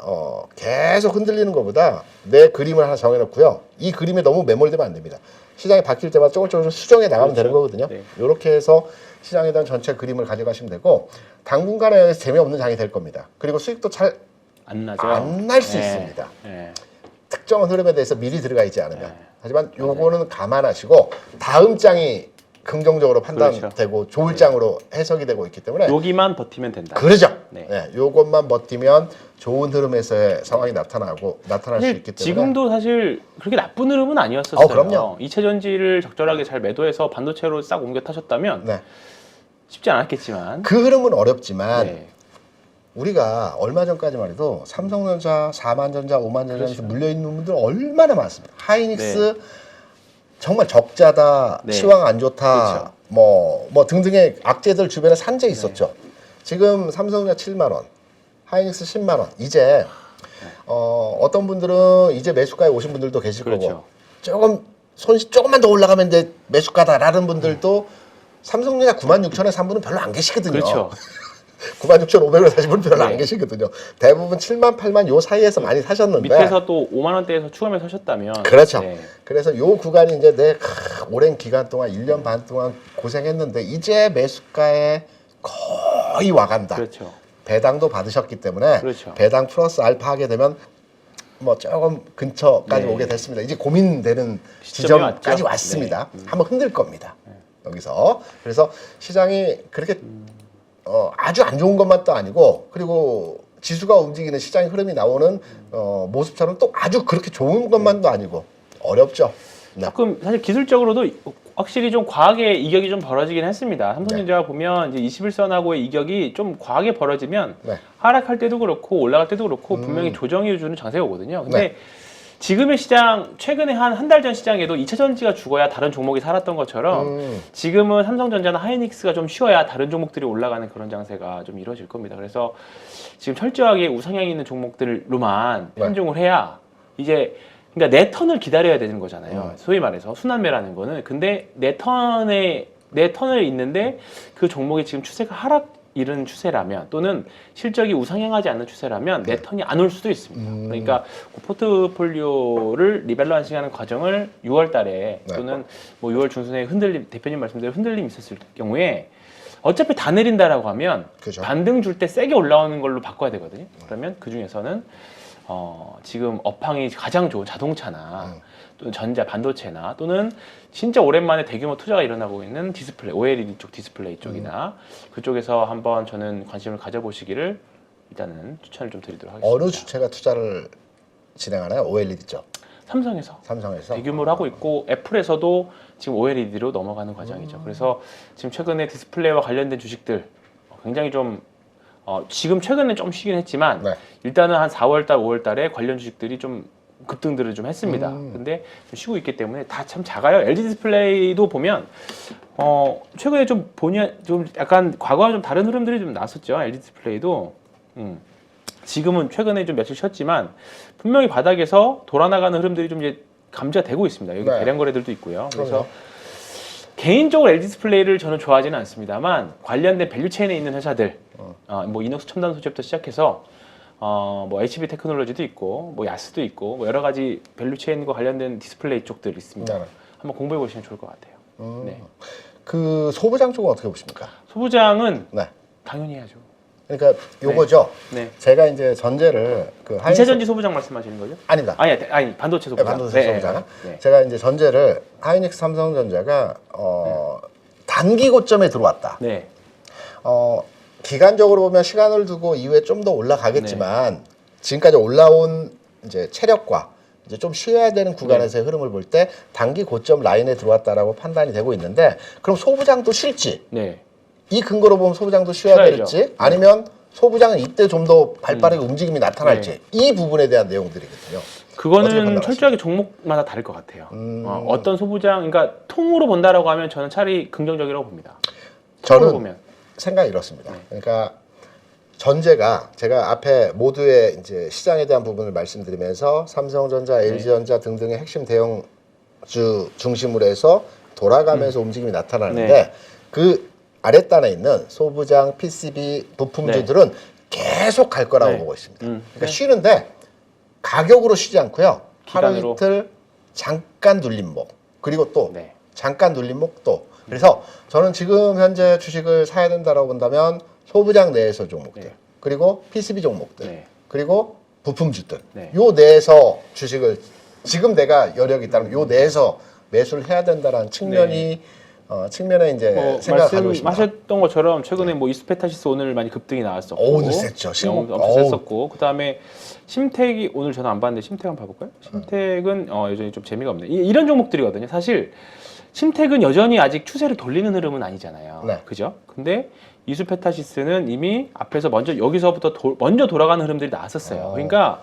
계속 흔들리는 것보다 내 그림을 하나 정해놓고요. 이 그림에 너무 매몰되면 안 됩니다. 시장이 바뀔 때마다 조금 수정해 나가면 되는 거거든요. 네. 이렇게 해서 시장에 대한 전체 그림을 가져가시면 되고 당분간에 재미없는 장이 될 겁니다. 그리고 수익도 잘 안 나죠. 안 날 수 네. 있습니다. 네. 특정한 흐름에 대해서 미리 들어가 있지 않으면. 하지만 요거는 감안하시고 다음 장이 긍정적으로 판단되고 그렇죠. 좋을 장으로 해석이 되고 있기 때문에 여기만 버티면 된다. 그러죠. 네. 네, 요것만 버티면 좋은 흐름에서의 상황이 나타날 수 있기 때문에 지금도 사실 그렇게 나쁜 흐름은 아니었었어요. 그럼요. 이체 전지를 적절하게 잘 매도해서 반도체로 싹 옮겨 타셨다면 네. 쉽지 않았겠지만 그 흐름은 어렵지만 네. 우리가 얼마 전까지만 해도 삼성전자, 4만전자, 5만전자에서 그렇죠. 물려있는 분들 얼마나 많습니다. 하이닉스 네. 정말 적자다, 네. 시황 안 좋다, 그렇죠. 뭐 등등의 악재들 주변에 산재 있었죠. 지금 삼성전자 7만 원, 하이닉스 10만 원. 이제 어떤 분들은 이제 매수가에 오신 분들도 계실 그렇죠. 거고 손실 조금만 더 올라가면 이제 매수가다라는 분들도 삼성전자 96,000원에 산 분은 별로 안 계시거든요. 그렇죠. 96,500원 사신 분은 별로 안 네. 계시거든요. 대부분 7만, 8만 요 사이에서 많이 사셨는데 밑에서 또 5만 원대에서 추가면 사셨다면 그렇죠. 네. 그래서 요 구간이 이제 오랜 기간 동안 1년 반 동안 고생했는데 이제 매수가에 거의 와간다. 그렇죠. 배당도 받으셨기 때문에 그렇죠. 배당 플러스 알파 하게 되면 뭐 조금 근처까지 네. 오게 됐습니다. 이제 고민되는 시점이 지점까지 왔죠. 왔습니다. 한번 흔들 겁니다. 여기서. 그래서 시장이 그렇게 아주 안 좋은 것만 또 아니고 그리고 지수가 움직이는 시장의 흐름이 나오는 모습처럼 또 아주 그렇게 좋은 것만도 아니고 어렵죠. 네. 조금 사실 기술적으로도 확실히 좀 과하게 이격이 좀 벌어지긴 했습니다. 삼성전자가 보면 이제 21선하고의 이격이 좀 과하게 벌어지면 네. 하락할 때도 그렇고 올라갈 때도 그렇고 분명히 조정이 주는 장세가 오거든요. 근데 네. 지금의 시장, 최근에 한 달 전 시장에도 2차 전지가 죽어야 다른 종목이 살았던 것처럼 지금은 삼성전자나 하이닉스가 좀 쉬어야 다른 종목들이 올라가는 그런 장세가 좀 이루어질 겁니다. 그래서 지금 철저하게 우상향이 있는 종목들로만 네. 편중을 해야 이제 그러니까 내 턴을 기다려야 되는 거잖아요. 소위 말해서 순환매라는 거는. 근데 내 턴을 있는데 그 종목이 지금 추세가 하락 이른 추세라면 또는 실적이 우상향하지 않는 추세라면 내 턴이 안 올 수도 있습니다. 그러니까 그 포트폴리오를 리밸런싱하는 과정을 6월 달에 또는 뭐 6월 중순에 대표님 말씀대로 흔들림 있었을 경우에 어차피 다 내린다라고 하면 그죠. 반등 줄 때 세게 올라오는 걸로 바꿔야 되거든요. 그러면 그 중에서는 지금 업황이 가장 좋은 자동차나 또는 전자, 반도체나 또는 진짜 오랜만에 대규모 투자가 일어나고 있는 디스플레이, OLED 쪽 디스플레이 쪽이나 그쪽에서 한번 저는 관심을 가져보시기를 일단은 추천을 좀 드리도록 하겠습니다. 어느 주체가 투자를 진행하나요? OLED 쪽. 삼성에서 대규모로 하고 있고 애플에서도 지금 OLED로 넘어가는 과정이죠. 그래서 지금 최근에 디스플레이와 관련된 주식들 굉장히 좀 지금 최근에 좀 쉬긴 했지만 일단은 한 4월달, 5월달에 관련 주식들이 좀 급등들을 좀 했습니다. 근데 좀 쉬고 있기 때문에 다 참 작아요. LG 디스플레이도 보면 최근에 좀 약간 과거와 좀 다른 흐름들이 좀 나왔었죠. LG 디스플레이도 지금은 최근에 좀 며칠 쉬었지만 분명히 바닥에서 돌아나가는 흐름들이 좀 이제 감지가 되고 있습니다. 여기 대량 거래들도 있고요. 그래서 개인적으로 LG 디스플레이를 저는 좋아하지는 않습니다만 관련된 밸류 체인에 있는 회사들, 뭐 이녹스 첨단 소재부터 시작해서 뭐 HB 테크놀로지도 있고, 뭐 야스도 있고, 뭐 여러 가지 밸류체인과 관련된 디스플레이 쪽들이 있습니다. 네. 한번 공부해 보시면 좋을 것 같아요. 네. 그 소부장 쪽은 어떻게 보십니까? 소부장은 네. 당연히 해야죠. 그러니까 요거죠. 네. 제가 이제 전제를 그 이차전지 소부장 말씀하시는 거죠? 아닙니다. 아니 반도체 소부장. 네, 반도체 소부장. 네. 제가 이제 전제를 하이닉스 삼성전자가 단기 고점에 들어왔다. 네. 기간적으로 보면 시간을 두고 이후에 좀 더 올라가겠지만 지금까지 올라온 이제 체력과 이제 좀 쉬어야 되는 구간에서의 흐름을 볼 때 단기 고점 라인에 들어왔다라고 판단이 되고 있는데 그럼 소부장도 실지? 네. 이 근거로 보면 소부장도 쉬어야 쉬어야죠. 될지 아니면 소부장은 이때 좀 더 발빠르게 움직임이 나타날지 이 부분에 대한 내용들이거든요. 어떻게 그거는 판단하세요? 철저하게 종목마다 다를 것 같아요. 어떤 소부장, 그러니까 통으로 본다라고 하면 저는 차라리 긍정적이라고 봅니다. 통으로 저는 보면. 생각이 이렇습니다. 그러니까 전제가 제가 앞에 모두의 이제 시장에 대한 부분을 말씀드리면서 삼성전자, LG전자 등등의 핵심 대형주 중심으로 해서 돌아가면서 움직임이 나타나는데 그 아랫단에 있는 소부장, PCB 부품주들은 계속 갈 거라고 보고 있습니다. 그러니까 쉬는데 가격으로 쉬지 않고요. 하루 기간으로. 이틀 잠깐 눌림목 그리고 또 네. 잠깐 눌림목 또 그래서 저는 지금 현재 주식을 사야 된다고 본다면 소부장 내에서 종목들 네. 그리고 PCB 종목들 네. 그리고 부품주들 네. 요 내에서 주식을 지금 내가 여력이 있다면 요 내에서 매수를 해야 된다라는 측면이 측면에 이제 뭐 생각을 가지고 있습니다. 말씀하셨던 것처럼 최근에 뭐 이스페타시스 오늘 많이 급등이 나왔었고, 오늘 셌죠. 엄청 셌었고, 그 다음에 심택이 오늘 저는 안 봤는데 심택 한번 봐볼까요? 심택은 여전히 좀 재미가 없네. 이런 종목들이거든요. 사실 심택은 여전히 아직 추세를 돌리는 흐름은 아니잖아요. 네. 그죠? 근데 이수페타시스는 이미 앞에서 먼저 여기서부터 먼저 돌아가는 흐름들이 나왔었어요. 그러니까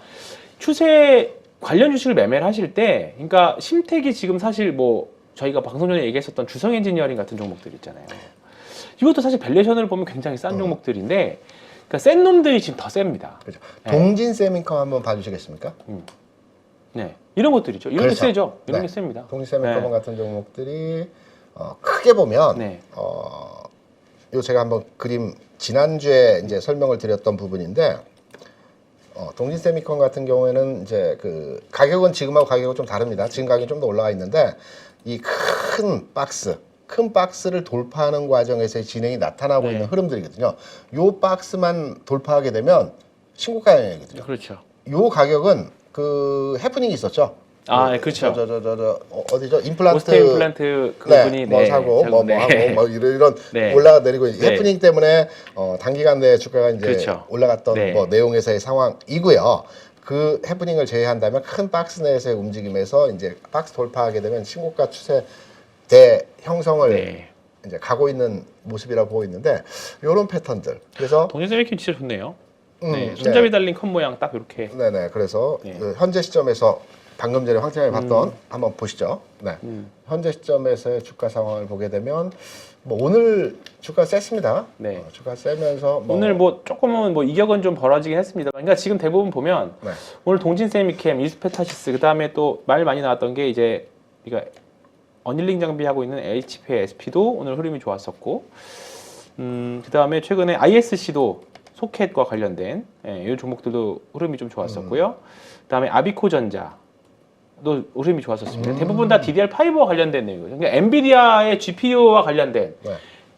추세 관련 주식을 매매를 하실 때, 그러니까 심택이 지금 사실 뭐 저희가 방송 전에 얘기했었던 주성 엔지니어링 같은 종목들 있잖아요. 이것도 사실 밸류에이션을 보면 굉장히 싼 종목들인데, 그러니까 센 놈들이 지금 더 셉니다. 그렇죠. 네. 동진 세미컴 한번 봐주시겠습니까? 네, 이런 것들이죠. 이런 그렇죠. 게 세죠. 이런 네. 게 셉니다. 동진 세미컴 네. 같은 종목들이 크게 보면 네. 요 제가 한번 그림 지난주에 이제 설명을 드렸던 부분인데 동진 세미컴 같은 경우에는 이제 그 가격은 지금하고 가격은 좀 다릅니다. 지금 가격이 좀 더 올라와 있는데 이 큰 박스를 돌파하는 과정에서의 진행이 나타나고 네. 있는 흐름들이거든요. 요 박스만 돌파하게 되면 신고가 영역이거든요. 그렇죠. 요 가격은 그 해프닝이 있었죠. 네, 그렇죠. 어디죠? 임플란트. 오스테 임플란트 그분이 뭐 사고 뭐 하고 뭐 이런 네. 올라내리고 네. 해프닝 때문에 단기간 내에 주가가 이제 그렇죠. 올라갔던 네. 뭐 내용에서의 상황이고요. 그 해프닝을 제외한다면 큰 박스 내에서의 움직임에서 이제 박스 돌파하게 되면 신고가 추세 대 형성을 네. 이제 가고 있는 모습이라 보고 있는데 이런 패턴들. 그래서 동진 세미킴 진짜 좋네요. 네, 손잡이 달린 컵 모양 딱 이렇게. 네네. 그래서 네. 그 현재 시점에서 방금 전에 황팀장이 봤던 한번 보시죠. 네. 현재 시점에서의 주가 상황을 보게 되면 뭐 오늘 주가 셌습니다. 네. 주가 세면서 오늘 뭐 조금은 뭐 이격은 좀 벌어지긴 했습니다. 그러니까 지금 대부분 보면 네. 오늘 동진 세미캠, 이스페타시스 그 다음에 또 말 많이 나왔던 게 이제 그러니까 어닐링 장비하고 있는 HP, SP도 오늘 흐름이 좋았었고, 그 다음에 최근에 ISC도 소켓과 관련된 이 종목들도 흐름이 좀 좋았었고요. 그 다음에 아비코전자. 도 흐름이 좋았었습니다. 대부분 다 DDR5와 관련된 내용이거든요. 그러니까 엔비디아의 GPU와 관련된 네.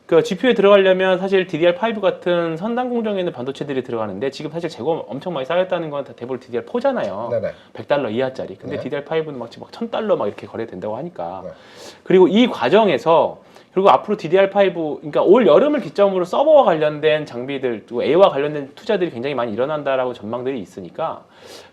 그 GPU에 들어가려면 사실 DDR5 같은 선단 공정에 있는 반도체들이 들어가는데 지금 사실 재고 엄청 많이 쌓였다는 건 다 대부분 DDR4잖아요. 네네. $100 이하짜리. 근데 네. DDR5는 막 지금 $1000 막 이렇게 거래된다고 하니까. 네. 그리고 이 과정에서 그리고 앞으로 DDR5 그러니까 올 여름을 기점으로 서버와 관련된 장비들 또 A와 관련된 투자들이 굉장히 많이 일어난다라고 전망들이 있으니까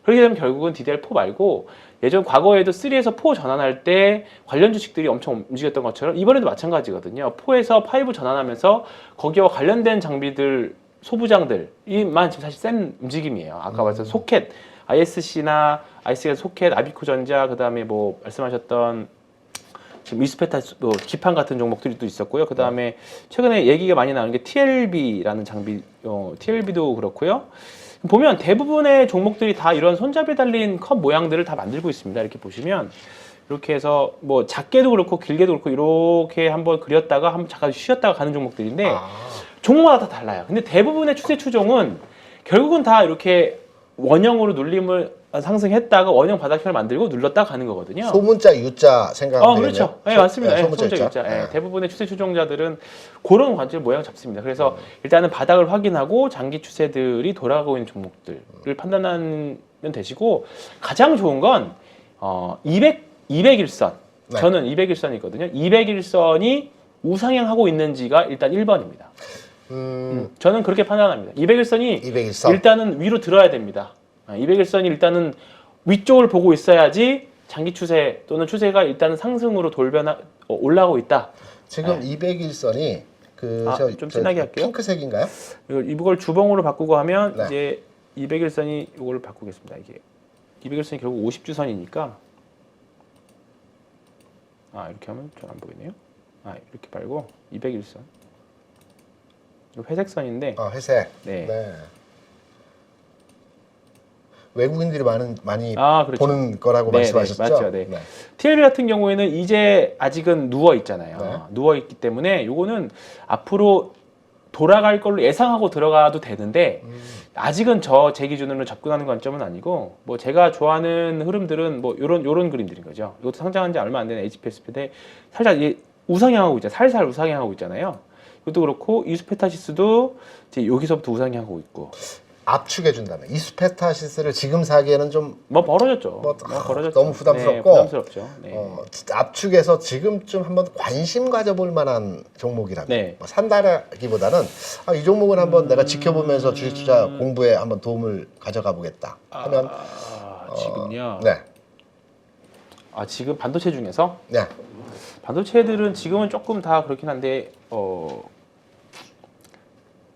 그렇게 되면 결국은 DDR4 말고 예전 과거에도 3에서 4 전환할 때 관련 주식들이 엄청 움직였던 것처럼 이번에도 마찬가지거든요. 4에서 5 전환하면서 거기와 관련된 장비들 소부장들이만 지금 사실 센 움직임이에요. 아까 말했던 소켓, ISC나 IC가 소켓, 아비코전자 그다음에 뭐 말씀하셨던 지금 이스페타 또 기판 같은 종목들이 또 있었고요. 그 다음에 최근에 얘기가 많이 나오는 게 TLB라는 장비, TLB도 그렇고요. 보면 대부분의 종목들이 다 이런 손잡이 달린 컵 모양들을 다 만들고 있습니다. 이렇게 보시면 이렇게 해서 뭐 작게도 그렇고 길게도 그렇고 이렇게 한번 그렸다가 한번 잠깐 쉬었다가 가는 종목들인데 종목마다 다 달라요. 근데 대부분의 추세 추종은 결국은 다 이렇게 원형으로 눌림을 상승했다가 원형 바닥편을 만들고 눌렀다 가는 거거든요. 소문자 U자 생각하면 그렇죠. 네, 맞습니다. 네, 소문자 U자. 네. 대부분의 추세 추종자들은 그런 관점 모양 잡습니다. 그래서 일단은 바닥을 확인하고 장기 추세들이 돌아가고 있는 종목들을 판단하면 되시고 가장 좋은 건 200일선. 네. 저는 200일선이거든요. 200일선이 우상향하고 있는지가 일단 1번입니다. 저는 그렇게 판단합니다. 200일선이 200일선. 일단은 위로 들어야 됩니다. 200일선이 일단은 위쪽을 보고 있어야지 장기 추세 또는 추세가 일단은 상승으로 올라가고 있다. 지금 200일선이 좀 진하게 할게요. 핑크색인가요? 이걸 주봉으로 바꾸고 하면 네. 이제 200일선이 이걸 바꾸겠습니다. 이게 200일선이 결국 50주선이니까 이렇게 하면 잘 안 보이네요. 이렇게 말고 200일선. 이거 회색선인데. 회색. 네. 외국인들이 많이 그렇죠. 보는 거라고 말씀하셨죠? 맞죠. 네. TLB 같은 경우에는 이제 아직은 누워 있잖아요. 누워 있기 때문에 요거는 앞으로 돌아갈 걸로 예상하고 들어가도 되는데 아직은 제 기준으로 접근하는 관점은 아니고 뭐 제가 좋아하는 흐름들은 뭐 요런 그림들인 거죠. 이것도 상장한 지 얼마 안 되는 HPSP인데 살짝 우상향하고 있잖아요. 살살 우상향하고 있잖아요. 이것도 그렇고 이수페타시스도 이제 여기서부터 우상향하고 있고. 압축해 준다면 이수페타시스를 지금 사기에는 좀 벌어졌죠. 벌어졌죠. 너무 부담스럽고. 네, 부담스럽죠. 네. 압축해서 지금쯤 한번 관심 가져볼 만한 종목이라면 네. 산다라기보다는 이 종목은 한번 내가 지켜보면서 주식 투자 공부에 한번 도움을 가져가 보겠다 하면 지금요. 네. 지금 반도체 중에서 네. 반도체들은 지금은 조금 다 그렇긴 한데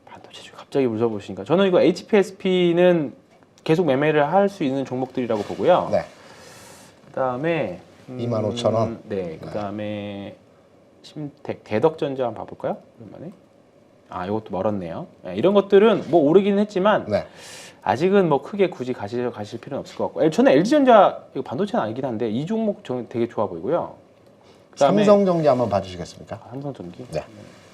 반도체 중 갑자기 물어보시니까 저는 이거 HPSP는 계속 매매를 할 수 있는 종목들이라고 보고요. 네. 그다음에 25,000원. 네. 그다음에 심텍 대덕전자 한번 봐볼까요? 오랜만에. 이것도 멀었네요. 네, 이런 것들은 뭐 오르기는 했지만 네. 아직은 뭐 크게 굳이 가실 필요는 없을 것 같고. 저는 LG전자 이거 반도체는 아니긴 한데 이 종목 저는 되게 좋아 보이고요. 그다음에 삼성전기 한번 봐주시겠습니까? 삼성전기. 네.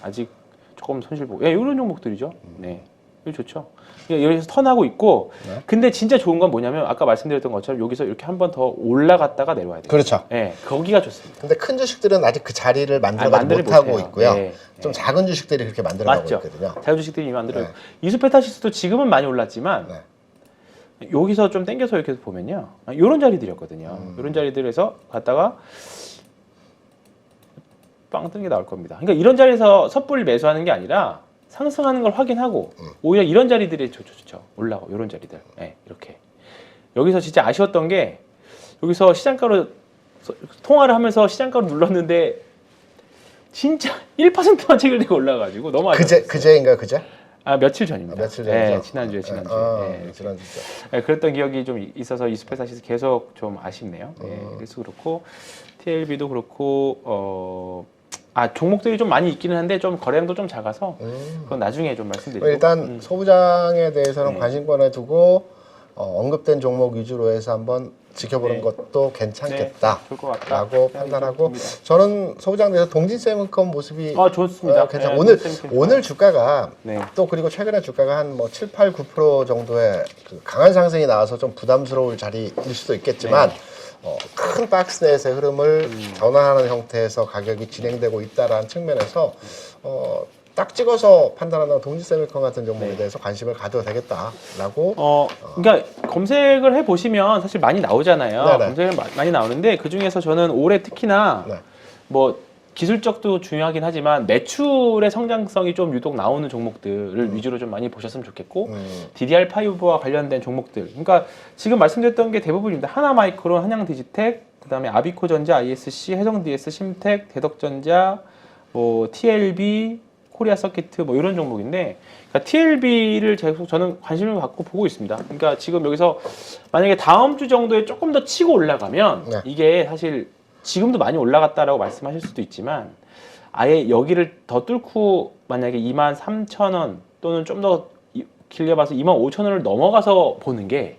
아직 조금 손실 보고. 이런 종목들이죠. 네. 이거 좋죠. 여기서 턴하고 있고. 네. 근데 진짜 좋은 건 뭐냐면 아까 말씀드렸던 것처럼 여기서 이렇게 한 번 더 올라갔다가 내려와야 돼요. 그렇죠. 네, 거기가 좋습니다. 근데 큰 주식들은 아직 그 자리를 만들어가지 못하고 있고요. 네. 좀 작은 주식들이 그렇게 만들어가고 있거든요. 작은 주식들이 이미 만들어요. 이수페타시스도 지금은 많이 올랐지만 여기서 좀 당겨서 이렇게 보면요. 이런 자리들이었거든요. 이런 자리들에서 갔다가 빵 뜨는 게 나올 겁니다. 그러니까 이런 자리에서 섣불리 매수하는 게 아니라 상승하는 걸 확인하고 오히려 이런 자리들이 좋죠. 올라가고 이런 자리들. 네, 이렇게. 여기서 진짜 아쉬웠던 게 여기서 시장가로 통화를 하면서 시장가로 눌렀는데 진짜 1%만 책을 내고 올라가지고 너무 아쉬웠어요. 그제인가요, 그제? 며칠 전입니다. 며칠 전이죠. 네, 지난주에. 지난주죠. 네, 그랬던 기억이 좀 있어서 이수페타시스 계속 좀 아쉽네요. 그래서 그렇고 TLB도 그렇고 종목들이 좀 많이 있기는 한데 좀 거래량도 좀 작아서 그건 나중에 좀 말씀드리고. 일단 소부장에 대해서는 관심권에 두고 언급된 종목 위주로 해서 한번 지켜보는 것도 괜찮겠다라고 판단하고 저는 소부장 내에서 동진세무컴 모습이 좋습니다. 괜찮고 오늘 주가가 또 그리고 최근에 주가가 한 7, 8, 9% 정도의 그 강한 상승이 나와서 좀 부담스러울 자리일 수도 있겠지만 큰 박스 내에서의 흐름을 전환하는 형태에서 가격이 진행되고 있다라는 측면에서 딱 찍어서 판단하는 동지세미컴 같은 종목에 대해서 관심을 가져도 되겠다라고. 그러니까 검색을 해 보시면 사실 많이 나오잖아요. 검색을 많이 나오는데 그 중에서 저는 올해 특히나 뭐 기술적도 중요하긴 하지만 매출의 성장성이 좀 유독 나오는 종목들을 위주로 좀 많이 보셨으면 좋겠고 DDR5와 관련된 종목들. 그러니까 지금 말씀드렸던 게 대부분입니다. 하나마이크론, 한양디지텍, 그다음에 아비코전자, ISC, 해성DS, 심텍, 대덕전자, 뭐 TLB, 코리아서키트 뭐 이런 종목인데 그러니까 TLB를 계속 저는 관심을 갖고 보고 있습니다. 그러니까 지금 여기서 만약에 다음 주 정도에 조금 더 치고 올라가면 이게 사실 지금도 많이 올라갔다라고 말씀하실 수도 있지만 아예 여기를 더 뚫고 만약에 23,000원 또는 좀 더 길게 봐서 25,000원을 넘어가서 보는 게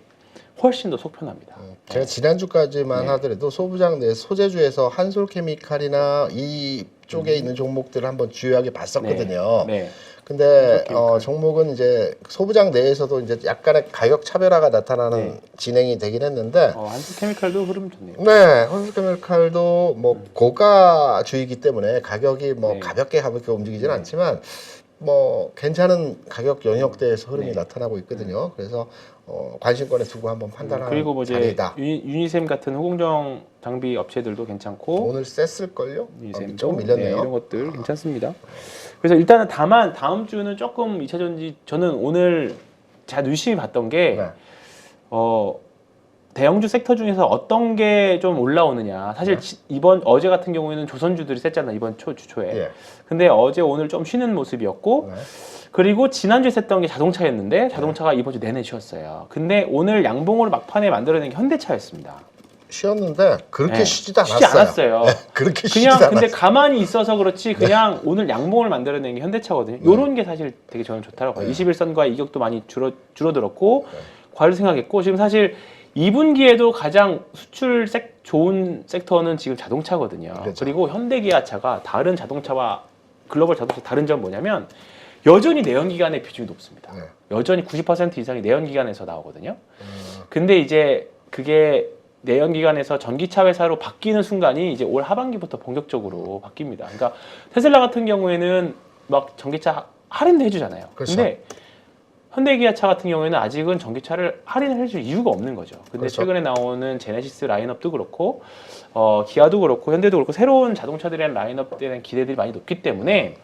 훨씬 더 속편합니다. 제가 지난주까지만 하더라도 소부장 내 소재주에서 한솔케미칼이나 이 쪽에 있는 종목들을 한번 주요하게 봤었거든요. 근데 종목은 이제 소부장 내에서도 이제 약간의 가격 차별화가 나타나는 진행이 되긴 했는데 한국케미칼도 흐름 좋네요. 네, 한국케미칼도 뭐 고가주이기 때문에 가격이 뭐 가볍게 움직이지는 않지만 뭐 괜찮은 가격 영역대에서 흐름이 나타나고 있거든요. 그래서 관심권에 두고 한번 판단하는 그리고 뭐 이제 자리이다. 유니셈 같은 호공정 장비 업체들도 괜찮고 오늘 셌을걸요? 유니셈 조금 밀렸네요. 이런 것들 괜찮습니다. 그래서 일단은 다만 다음 주는 조금 2차전지 저는 오늘 제가 유심히 봤던 게 대형주 섹터 중에서 어떤 게 좀 올라오느냐. 사실 이번 어제 같은 경우에는 조선주들이 셌잖아 이번 주초에. 근데 어제 오늘 좀 쉬는 모습이었고 그리고 지난주에 셌던 게 자동차였는데 자동차가 이번 주 내내 쉬었어요. 근데 오늘 양봉으로 막판에 만들어낸 게 현대차였습니다. 쉬었는데 그렇게 쉬지도 않았어요. 쉬지 않았어요. 그렇게 쉬지 그냥 근데 않았어요. 가만히 있어서 그렇지 그냥 오늘 양봉을 만들어낸 게 현대차거든요. 이런 게 사실 되게 저는 좋다고 봐요. 21선과의 이격도 많이 줄어들었고 과를 생각했고 지금 사실 2분기에도 가장 수출 좋은 섹터는 지금 자동차거든요. 그렇죠. 그리고 현대기아차가 다른 자동차와 글로벌 자동차 다른 점 뭐냐면 여전히 내연기관의 비중이 높습니다. 여전히 90% 이상이 내연기관에서 나오거든요. 근데 이제 그게 내연기관에서 전기차 회사로 바뀌는 순간이 이제 올 하반기부터 본격적으로 바뀝니다. 그러니까 테슬라 같은 경우에는 막 전기차 할인도 해주잖아요. 그렇죠. 근데 현대기아차 같은 경우에는 아직은 전기차를 할인을 해줄 이유가 없는 거죠. 근데 그렇죠. 최근에 나오는 제네시스 라인업도 그렇고 기아도 그렇고 현대도 그렇고 새로운 자동차들에 대한 라인업에 대한 기대들이 많이 높기 때문에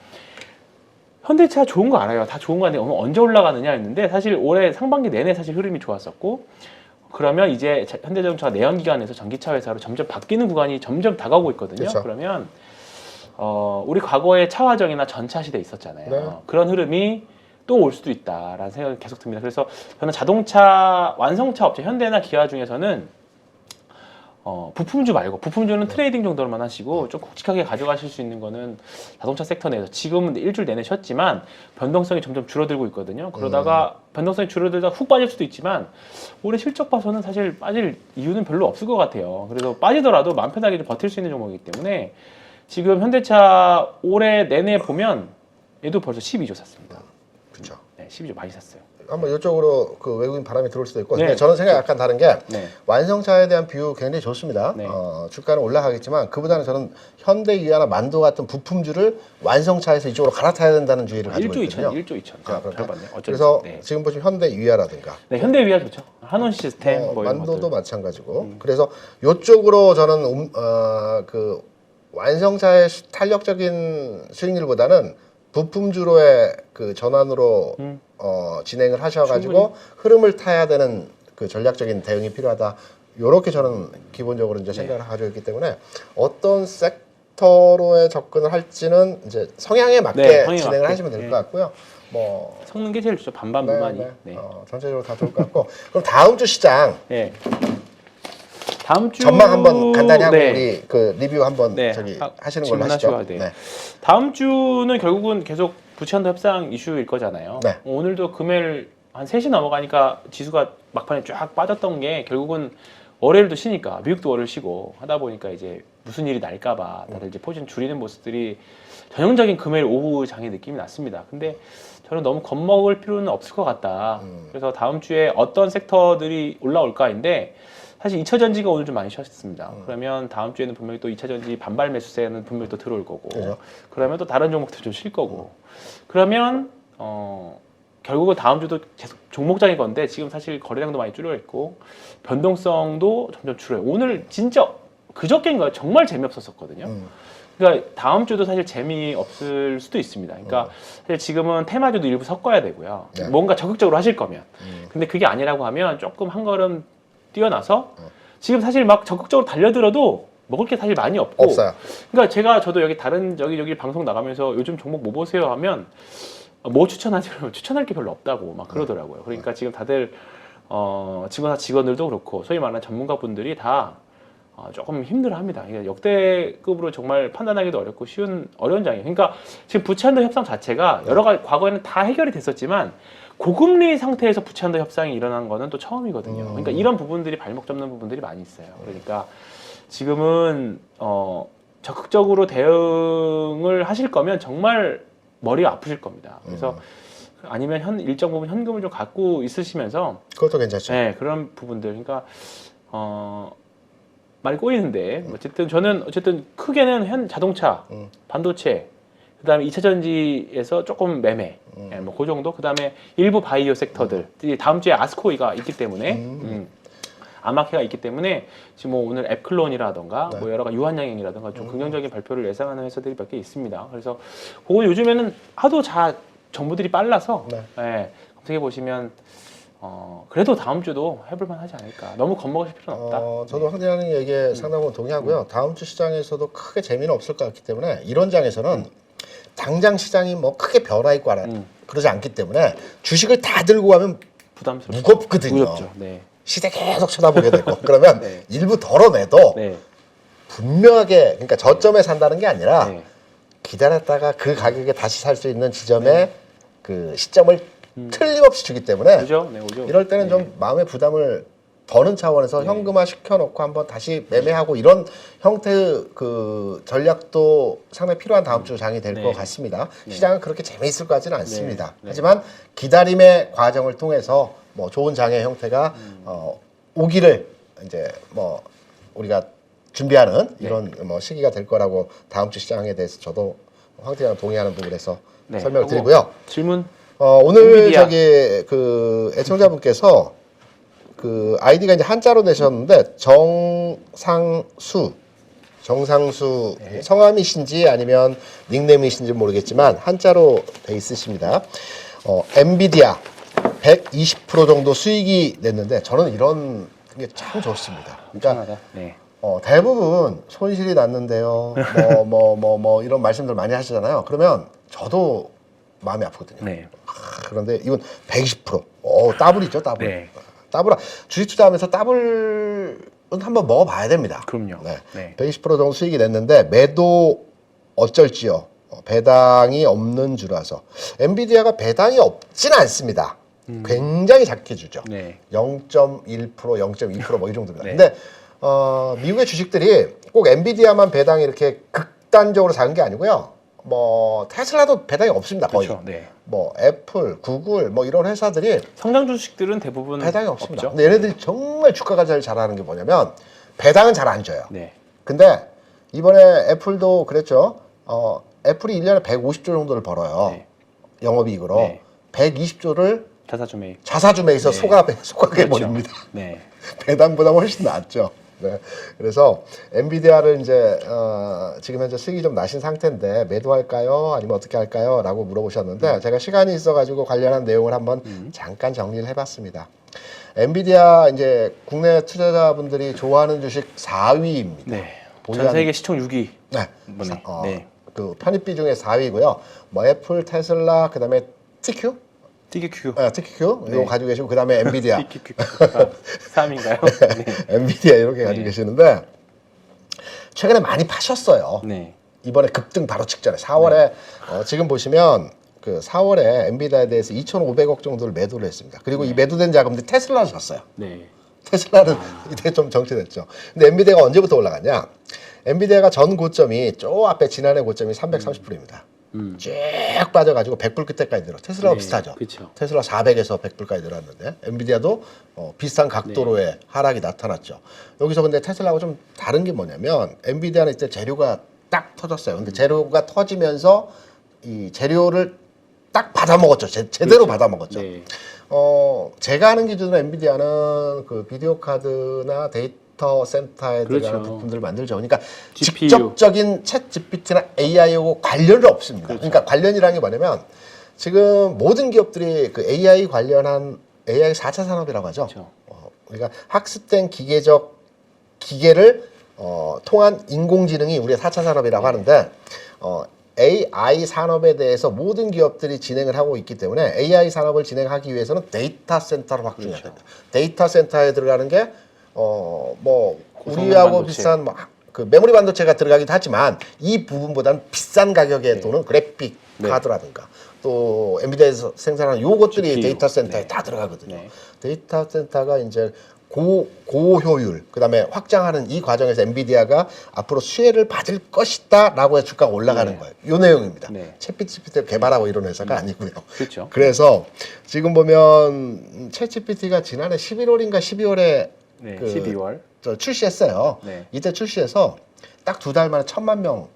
현대차 좋은 거 알아요. 다 좋은 거 아닌데 언제 올라가느냐 했는데 사실 올해 상반기 내내 사실 흐름이 좋았었고 그러면 이제 현대자동차가 내연기관에서 전기차 회사로 점점 바뀌는 구간이 점점 다가오고 있거든요. 그렇죠. 그러면 우리 과거에 차화정이나 전차 시대 있었잖아요. 그런 흐름이 또 올 수도 있다라는 생각이 계속 듭니다. 그래서 저는 자동차 완성차 업체 현대나 기아 중에서는 부품주 말고 부품주는 트레이딩 정도로만 하시고 좀 굵직하게 가져가실 수 있는 거는 자동차 섹터 내에서 지금은 일주일 내내 쉬었지만 변동성이 점점 줄어들고 있거든요. 그러다가 변동성이 줄어들다가 훅 빠질 수도 있지만 올해 실적 봐서는 사실 빠질 이유는 별로 없을 것 같아요. 그래서 빠지더라도 마음 편하게 좀 버틸 수 있는 종목이기 때문에 지금 현대차 올해 내내 보면 얘도 벌써 12조 샀습니다. 그렇죠. 네, 12조 많이 샀어요. 한번 이쪽으로 그 외국인 바람이 들어올 수도 있고, 네. 근데 저는 생각이 약간 다른 게 네. 완성차에 대한 비유 굉장히 좋습니다. 네. 주가는 올라가겠지만 그보다는 저는 현대기아나 만도 같은 부품주를 완성차에서 이쪽으로 갈아타야 된다는 주의를 가지고 1조 있거든요. 2천, 1조 2천. 자, 그렇다. 그래서 그래서 지금 보시면 현대유아라든가 네, 현대위아 좋죠. 한원 시스템 뭐 이런 만도도 것들. 마찬가지고. 그래서 이쪽으로 저는 그 완성차의 탄력적인 수익률보다는 부품주로의 그 전환으로 진행을 하셔가지고 충분히. 흐름을 타야 되는 그 전략적인 대응이 필요하다. 요렇게 저는 기본적으로 이제 생각을 가지고 있기 때문에 어떤 섹터로의 접근을 할지는 이제 성향에 맞게 성향에 진행을 맞게. 하시면 될 것 같고요. 뭐 섞는 게 제일 좋죠. 반반 무만이. 네. 전체적으로 다 좋을 것 같고 그럼 다음 주 시장 네. 다음 주 전망 한번 간단히 하고 네. 우리 그 리뷰 한번 네. 저기 하시는 걸로 하시죠. 질문하셔야 돼요. 다음 주는 결국은 계속 부채한도 협상 이슈일 거잖아요. 네. 오늘도 금요일 한 3시 넘어가니까 지수가 막판에 쫙 빠졌던 게 결국은 월요일도 쉬니까 미국도 월요일 쉬고 하다 보니까 이제 무슨 일이 날까봐 다들 이제 포지션 줄이는 모습들이 전형적인 금요일 오후 장의 느낌이 났습니다. 근데 저는 너무 겁먹을 필요는 없을 것 같다. 그래서 다음 주에 어떤 섹터들이 올라올까인데 사실 2차전지가 오늘 좀 많이 쉬었습니다. 그러면 다음 주에는 분명히 또 2차전지 반발 매수세는 분명히 또 들어올 거고 그죠. 그러면 또 다른 종목들 좀 쉴 거고 그러면 결국은 다음 주도 계속 종목장일 건데 지금 사실 거래량도 많이 줄어 있고 변동성도 점점 줄어요. 오늘 진짜 그저께인가요? 정말 재미없었거든요. 그러니까 다음 주도 사실 재미없을 수도 있습니다. 그러니까 사실 지금은 테마주도 일부 섞어야 되고요. 네. 뭔가 적극적으로 하실 거면. 근데 그게 아니라고 하면 조금 한 걸음 뛰어나서 지금 사실 막 적극적으로 달려들어도 먹을 게 사실 많이 없고 없어요. 그러니까 저도 여기 다른 여기 방송 나가면서 요즘 종목 뭐 보세요 하면 뭐 추천하지 그러면 추천할 게 별로 없다고 막 그러더라고요. 그러니까 지금 다들 직원들도 그렇고 소위 말하는 전문가분들이 다 조금 힘들어합니다. 이게 역대급으로 정말 판단하기도 어렵고 어려운 장이에요. 그러니까 지금 부채한도 협상 자체가 여러 가지 과거에는 다 해결이 됐었지만 고금리 상태에서 부채한도 협상이 일어난 거는 또 처음이거든요. 그러니까 이런 부분들이 발목 잡는 부분들이 많이 있어요. 그러니까 지금은 적극적으로 대응을 하실 거면 정말 머리가 아프실 겁니다. 그래서 아니면 일정 부분 현금을 좀 갖고 있으시면서 그것도 괜찮죠. 네, 그런 부분들 그러니까 많이 꼬이는데 어쨌든 저는 크게는 자동차, 반도체, 그다음에 2차 전지에서 조금 매매, 예, 뭐 그 정도. 그다음에 일부 바이오 섹터들. 다음 주에 아스코이가 있기 때문에 아마케가 있기 때문에 지금 뭐 오늘 앱클론이라던가 네. 뭐 여러 가지 유한양행이라던가 좀 긍정적인 발표를 예상하는 회사들이 몇 개 있습니다. 그래서 그거 요즘에는 하도 정보들이 빨라서 네. 예, 검색해 보시면 그래도 다음 주도 해볼만 하지 않을까. 너무 겁먹으실 필요는 없다. 저도 황대하는 얘기에 상당히 동의하고요. 다음 주 시장에서도 크게 재미는 없을 것 같기 때문에 이런 장에서는 당장 시장이 뭐 크게 변화 있고 그러지 않기 때문에 주식을 다 들고 가면 부담스럽죠. 무겁거든요. 무겁죠. 네. 시대 계속 쳐다보게 되고 그러면 네. 일부 덜어내도 네. 분명하게 그러니까 저점에 산다는 게 아니라 네. 기다렸다가 그 가격에 다시 살 수 있는 지점에 그 시점을 틀림없이 주기 때문에 오죠. 네, 오죠. 이럴 때는 네. 좀 마음의 부담을 더는 차원에서 현금화 시켜놓고 한번 다시 매매하고 이런 형태의 그 전략도 상당히 필요한 다음 주 장이 될 것 같습니다. 시장은 그렇게 재미있을 것 같지는 않습니다. 하지만 기다림의 과정을 통해서 뭐 좋은 장의 형태가 오기를 이제 뭐 우리가 준비하는 이런 뭐 시기가 될 거라고 다음 주 시장에 대해서 저도 황태랑 동의하는 부분에서 설명을 드리고요. 질문. 오늘 엔비디아. 저기 그 애청자분께서 그 아이디가 이제 한자로 내셨는데 정상수 성함이신지 아니면 닉네임이신지 모르겠지만 한자로 돼 있으십니다. 엔비디아 120% 정도 수익이 냈는데 저는 이런 게 참 좋습니다. 그러니까 네. 대부분 손실이 났는데요. 뭐 이런 말씀들 많이 하시잖아요. 그러면 저도 마음이 아프거든요. 네. 그런데 이건 120%. 더블이죠, 더블. 네. 더블. 주식 투자하면서 더블은 한번 먹어봐야 됩니다. 그럼요. 네. 네. 120% 정도 수익이 냈는데 매도 어쩔지요. 배당이 없는 주라서. 엔비디아가 배당이 없지는 않습니다. 굉장히 작게 주죠. 네. 0.1%, 0.2% 뭐 이 정도입니다. 네. 근데 미국의 주식들이 꼭 엔비디아만 배당이 이렇게 극단적으로 작은 게 아니고요. 뭐 테슬라도 배당이 없습니다. 거의. 그렇죠. 네. 뭐 애플, 구글 뭐 이런 회사들이 성장 주식들은 대부분 배당이 없습니다. 없죠. 근데 얘네들이 정말 주가가 제일 잘하는 게 뭐냐면 배당은 잘 안 줘요. 네. 근데 이번에 애플도 그랬죠. 애플이 1년에 150조 정도를 벌어요. 네. 영업이익으로. 네. 120조를 자사주 매입. 자사주매에서 네. 속아게 그렇죠. 버립니다. 네. 배당보다 훨씬 낫죠. 네. 그래서 엔비디아를 이제 지금 현재 수익이 좀 나신 상태인데 매도할까요? 아니면 어떻게 할까요? 라고 물어보셨는데 제가 시간이 있어가지고 관련한 내용을 한번 잠깐 정리를 해봤습니다. 엔비디아 이제 국내 투자자분들이 좋아하는 주식 4위입니다. 네. 전 세계 시총 6위. 네. 네. 그 편입비 중에 4위고요. 뭐 애플, 테슬라, 그다음에 TQ? TQQ. TQ 이거 가지고 계시고 그다음에 엔비디아. TQQ. 3인가요? 네. 엔비디아 이렇게 가지고 계시는데 최근에 많이 파셨어요. 네. 이번에 급등 바로 직전에 4월에 지금 보시면 그 4월에 엔비디아에 대해서 2,500억 정도를 매도를 했습니다. 그리고 이 매도된 자금들이 테슬라를 샀어요. 네. 테슬라는 이때 좀 정체됐죠. 근데 엔비디아가 언제부터 올라갔냐? 엔비디아가 전 고점이 저 앞에 지난해 고점이 330불입니다. 쭉 빠져가지고 100불 끝에까지 들어. 테슬라와 비슷하죠. 그쵸. 테슬라 400에서 100불까지 들어왔는데 엔비디아도 비슷한 각도로의 하락이 나타났죠. 여기서 근데 테슬라하고 좀 다른 게 뭐냐면 엔비디아는 이때 재료가 딱 터졌어요. 근데 재료가 터지면서 이 재료를 딱 받아먹었죠. 제대로 받아먹었죠. 네. 제가 아는 기준으로 엔비디아는 그 비디오 카드나 데이터 센터에 들어가는 부품들을 만들죠. 그러니까 GPU. 직접적인 챗 GPT나 AI하고 관련이 없습니다. 그렇죠. 그러니까 관련이라는 게 뭐냐면 지금 모든 기업들이 그 AI 관련한 AI 4차 산업이라고 하죠. 그렇죠. 그러니까 학습된 기계를 통한 인공지능이 우리의 4차 산업이라고 하는데 AI 산업에 대해서 모든 기업들이 진행을 하고 있기 때문에 AI 산업을 진행하기 위해서는 데이터 센터를 확충해야 됩니다. 데이터 센터에 들어가는 게 뭐 우리하고 반도체. 비슷한 그 메모리 반도체가 들어가기도 하지만 이 부분보다는 비싼 가격에 또는 그래픽 카드라든가 또 엔비디아에서 생산하는 요것들이 GPU. 데이터 센터에 다 들어가거든요. 데이터 센터가 이제 고효율, 그 다음에 확장하는 이 과정에서 엔비디아가 앞으로 수혜를 받을 것이다 라고 해서 주가가 올라가는 거예요. 이 내용입니다. 챗GPT 개발하고 이런 회사가 아니고요. 그렇죠. 그래서 지금 보면 챗GPT가 지난해 11월인가 12월에 12월 출시했어요. 이때 출시해서 딱 2달 만에 1,000만 명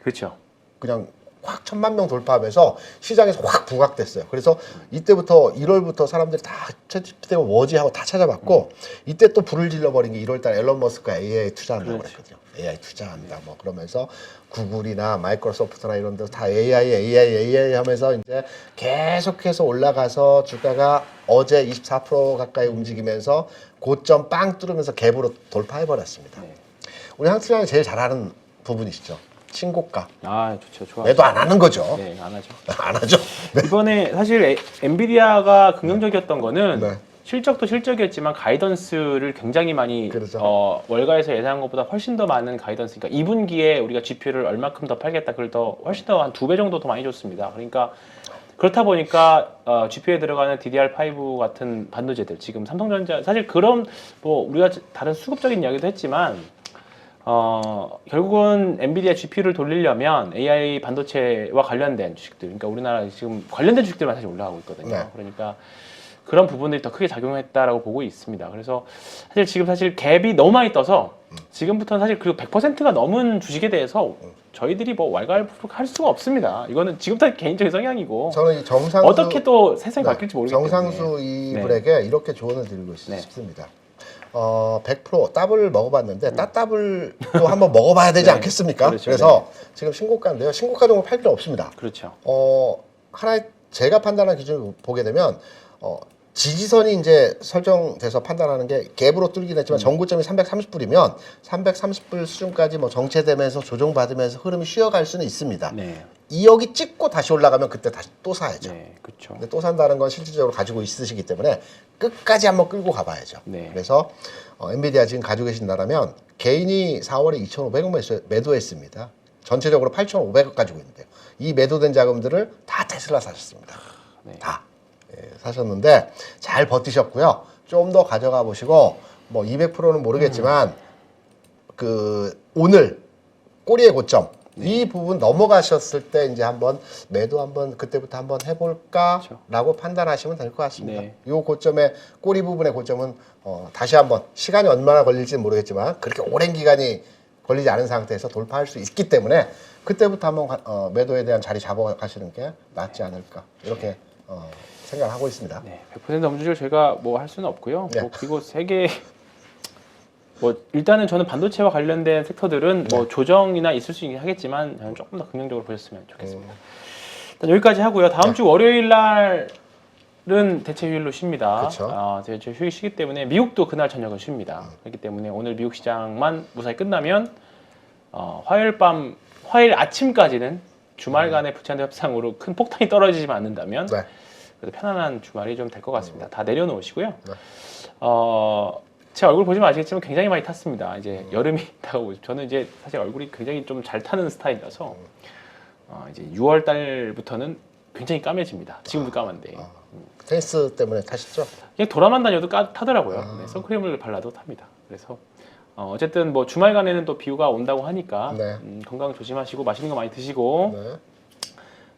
그렇죠. 그냥 확 1,000만 명 돌파하면서 시장에서 확 부각됐어요. 그래서 이때부터 1월부터 사람들이 다 챗GPT가 뭐지하고 다 찾아봤고 이때 또 불을 질러버린 게 1월달 앨런 머스크가 AI 투자한다고 그랬거든요. AI 투자한다 뭐 그러면서 구글이나 마이크로소프트나 이런 데서 다 AI 하면서 이제 계속해서 올라가서 주가가 어제 24% 가까이 움직이면서 고점 빵 뚫으면서 갭으로 돌파해버렸습니다. 우리 한국 시장이 제일 잘하는 부분이시죠. 신고가. 좋죠. 좋아. 매도 안 하는 거죠. 네, 안 하죠. 안 하죠. 이번에 사실 엔비디아가 긍정적이었던 거는 실적도 실적이었지만 가이던스를 굉장히 많이 월가에서 예상한 것보다 훨씬 더 많은 가이던스. 그러니까 2분기에 우리가 GPU를 얼마큼 더 팔겠다. 그걸 더 훨씬 더 한 2배 정도 더 많이 줬습니다. 그러니까 그렇다 보니까 GPU에 들어가는 DDR5 같은 반도체들 지금 삼성전자 사실 그런 뭐 우리가 다른 수급적인 이야기도 했지만 결국은 엔비디아 GPU를 돌리려면 AI 반도체와 관련된 주식들, 그러니까 우리나라 지금 관련된 주식들만 사실 올라가고 있거든요. 그러니까 그런 부분들이 더 크게 작용했다라고 보고 있습니다. 그래서 사실 갭이 너무 많이 떠서 지금부터는 사실 그 100%가 넘은 주식에 대해서 저희들이 뭐 왈가왈부할 수가 없습니다. 이거는 지금부터 개인적인 성향이고 저는 이 정상수 어떻게 또 세상이 바뀔지 모르기 때문에 정상수 이분에게 이렇게 조언을 드리고 싶습니다. 100% 따블 먹어봤는데 따따블도 한번 먹어봐야 되지 않겠습니까? 그래서 지금 신고가인데요. 신고가 정도 팔 필요 없습니다. 그렇죠. 하나의 제가 판단하는 기준을 보게 되면 지지선이 이제 설정돼서 판단하는 게 갭으로 뚫긴 했지만 전고점이 330불이면 330불 수준까지 뭐 정체되면서 조정받으면서 흐름이 쉬어갈 수는 있습니다. 2억이 찍고 다시 올라가면 그때 다시 또 사야죠. 그렇죠. 근데 또 산다는 건 실질적으로 가지고 있으시기 때문에 끝까지 한번 끌고 가봐야죠. 그래서 엔비디아 지금 가지고 계신다라면 개인이 4월에 2,500억 매도했습니다. 전체적으로 8,500억 가지고 있는데요. 이 매도된 자금들을 다 테슬라 사셨습니다. 다. 사셨는데 잘 버티셨고요. 좀 더 가져가 보시고 뭐 200%는 모르겠지만 그 오늘 꼬리의 고점 이 부분 넘어가셨을 때 이제 한번 매도 한번 그때부터 한번 해볼까라고 판단하시면 될 것 같습니다. 이 고점의 꼬리 부분의 고점은 다시 한번 시간이 얼마나 걸릴지는 모르겠지만 그렇게 오랜 기간이 걸리지 않은 상태에서 돌파할 수 있기 때문에 그때부터 한번 매도에 대한 자리 잡아가시는 게 낫지 않을까 이렇게 생각을 하고 있습니다. 100% 넘주를 저희가 뭐 할 수는 없고요. 뭐 그리고 세계 뭐 일단은 저는 반도체와 관련된 섹터들은 뭐 조정이나 있을 수 있긴 하겠지만 저는 조금 더 긍정적으로 보셨으면 좋겠습니다. 일단 여기까지 하고요. 다음 주 월요일 날은 대체 휴일로 쉽니다. 대체 휴일 쉬기 때문에 미국도 그날 저녁은 쉽니다. 그렇기 때문에 오늘 미국 시장만 무사히 끝나면 화요일 아침까지는 주말간의 부채한도 협상으로 큰 폭탄이 떨어지지 않는다면 그래도 편안한 주말이 좀 될 것 같습니다. 다 내려놓으시고요. 제 얼굴 보시면 아시겠지만 굉장히 많이 탔습니다. 이제 여름이 다가오고 저는 이제 사실 얼굴이 굉장히 좀 잘 타는 스타일이라서 이제 6월 달부터는 굉장히 까매집니다. 지금도 까만데. 테니스 때문에 타셨죠? 그냥 돌아만 다녀도 타더라고요. 선크림을 발라도 탑니다. 그래서 어쨌든 뭐 주말간에는 또 비가 온다고 하니까 건강 조심하시고 맛있는 거 많이 드시고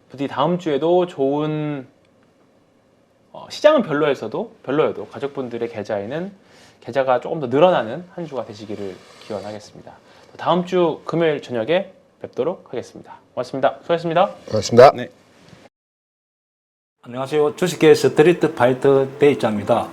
부디 다음 주에도 좋은 시장은 별로여도 가족분들의 계좌가 조금 더 늘어나는 한 주가 되시기를 기원하겠습니다. 다음 주 금요일 저녁에 뵙도록 하겠습니다. 고맙습니다. 수고하셨습니다. 고맙습니다. 안녕하세요. 주식계 스트리트 파이터 대입자입니다.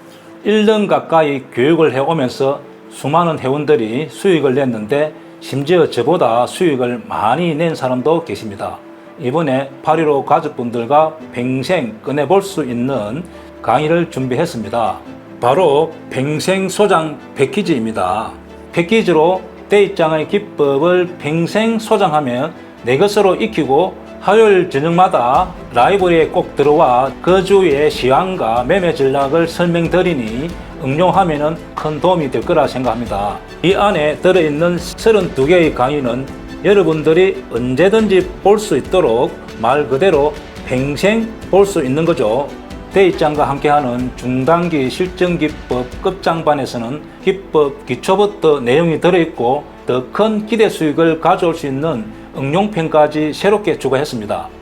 1년 가까이 교육을 해오면서 수많은 회원들이 수익을 냈는데 심지어 저보다 수익을 많이 낸 사람도 계십니다. 이번에 8.15 가족분들과 평생 꺼내볼 수 있는 강의를 준비했습니다. 바로 평생 소장 패키지입니다. 패키지로 대입장의 기법을 평생 소장하면 내 것으로 익히고 화요일 저녁마다 라이브러리에 꼭 들어와 그 주의 시황과 매매 전략을 설명드리니 응용하면 큰 도움이 될 거라 생각합니다. 이 안에 들어있는 32개의 강의는 여러분들이 언제든지 볼 수 있도록 말 그대로 평생 볼 수 있는 거죠. 대입장과 함께하는 중단기 실전기법 끝장반에서는 기법 기초부터 내용이 들어있고 더 큰 기대 수익을 가져올 수 있는 응용편까지 새롭게 추가했습니다.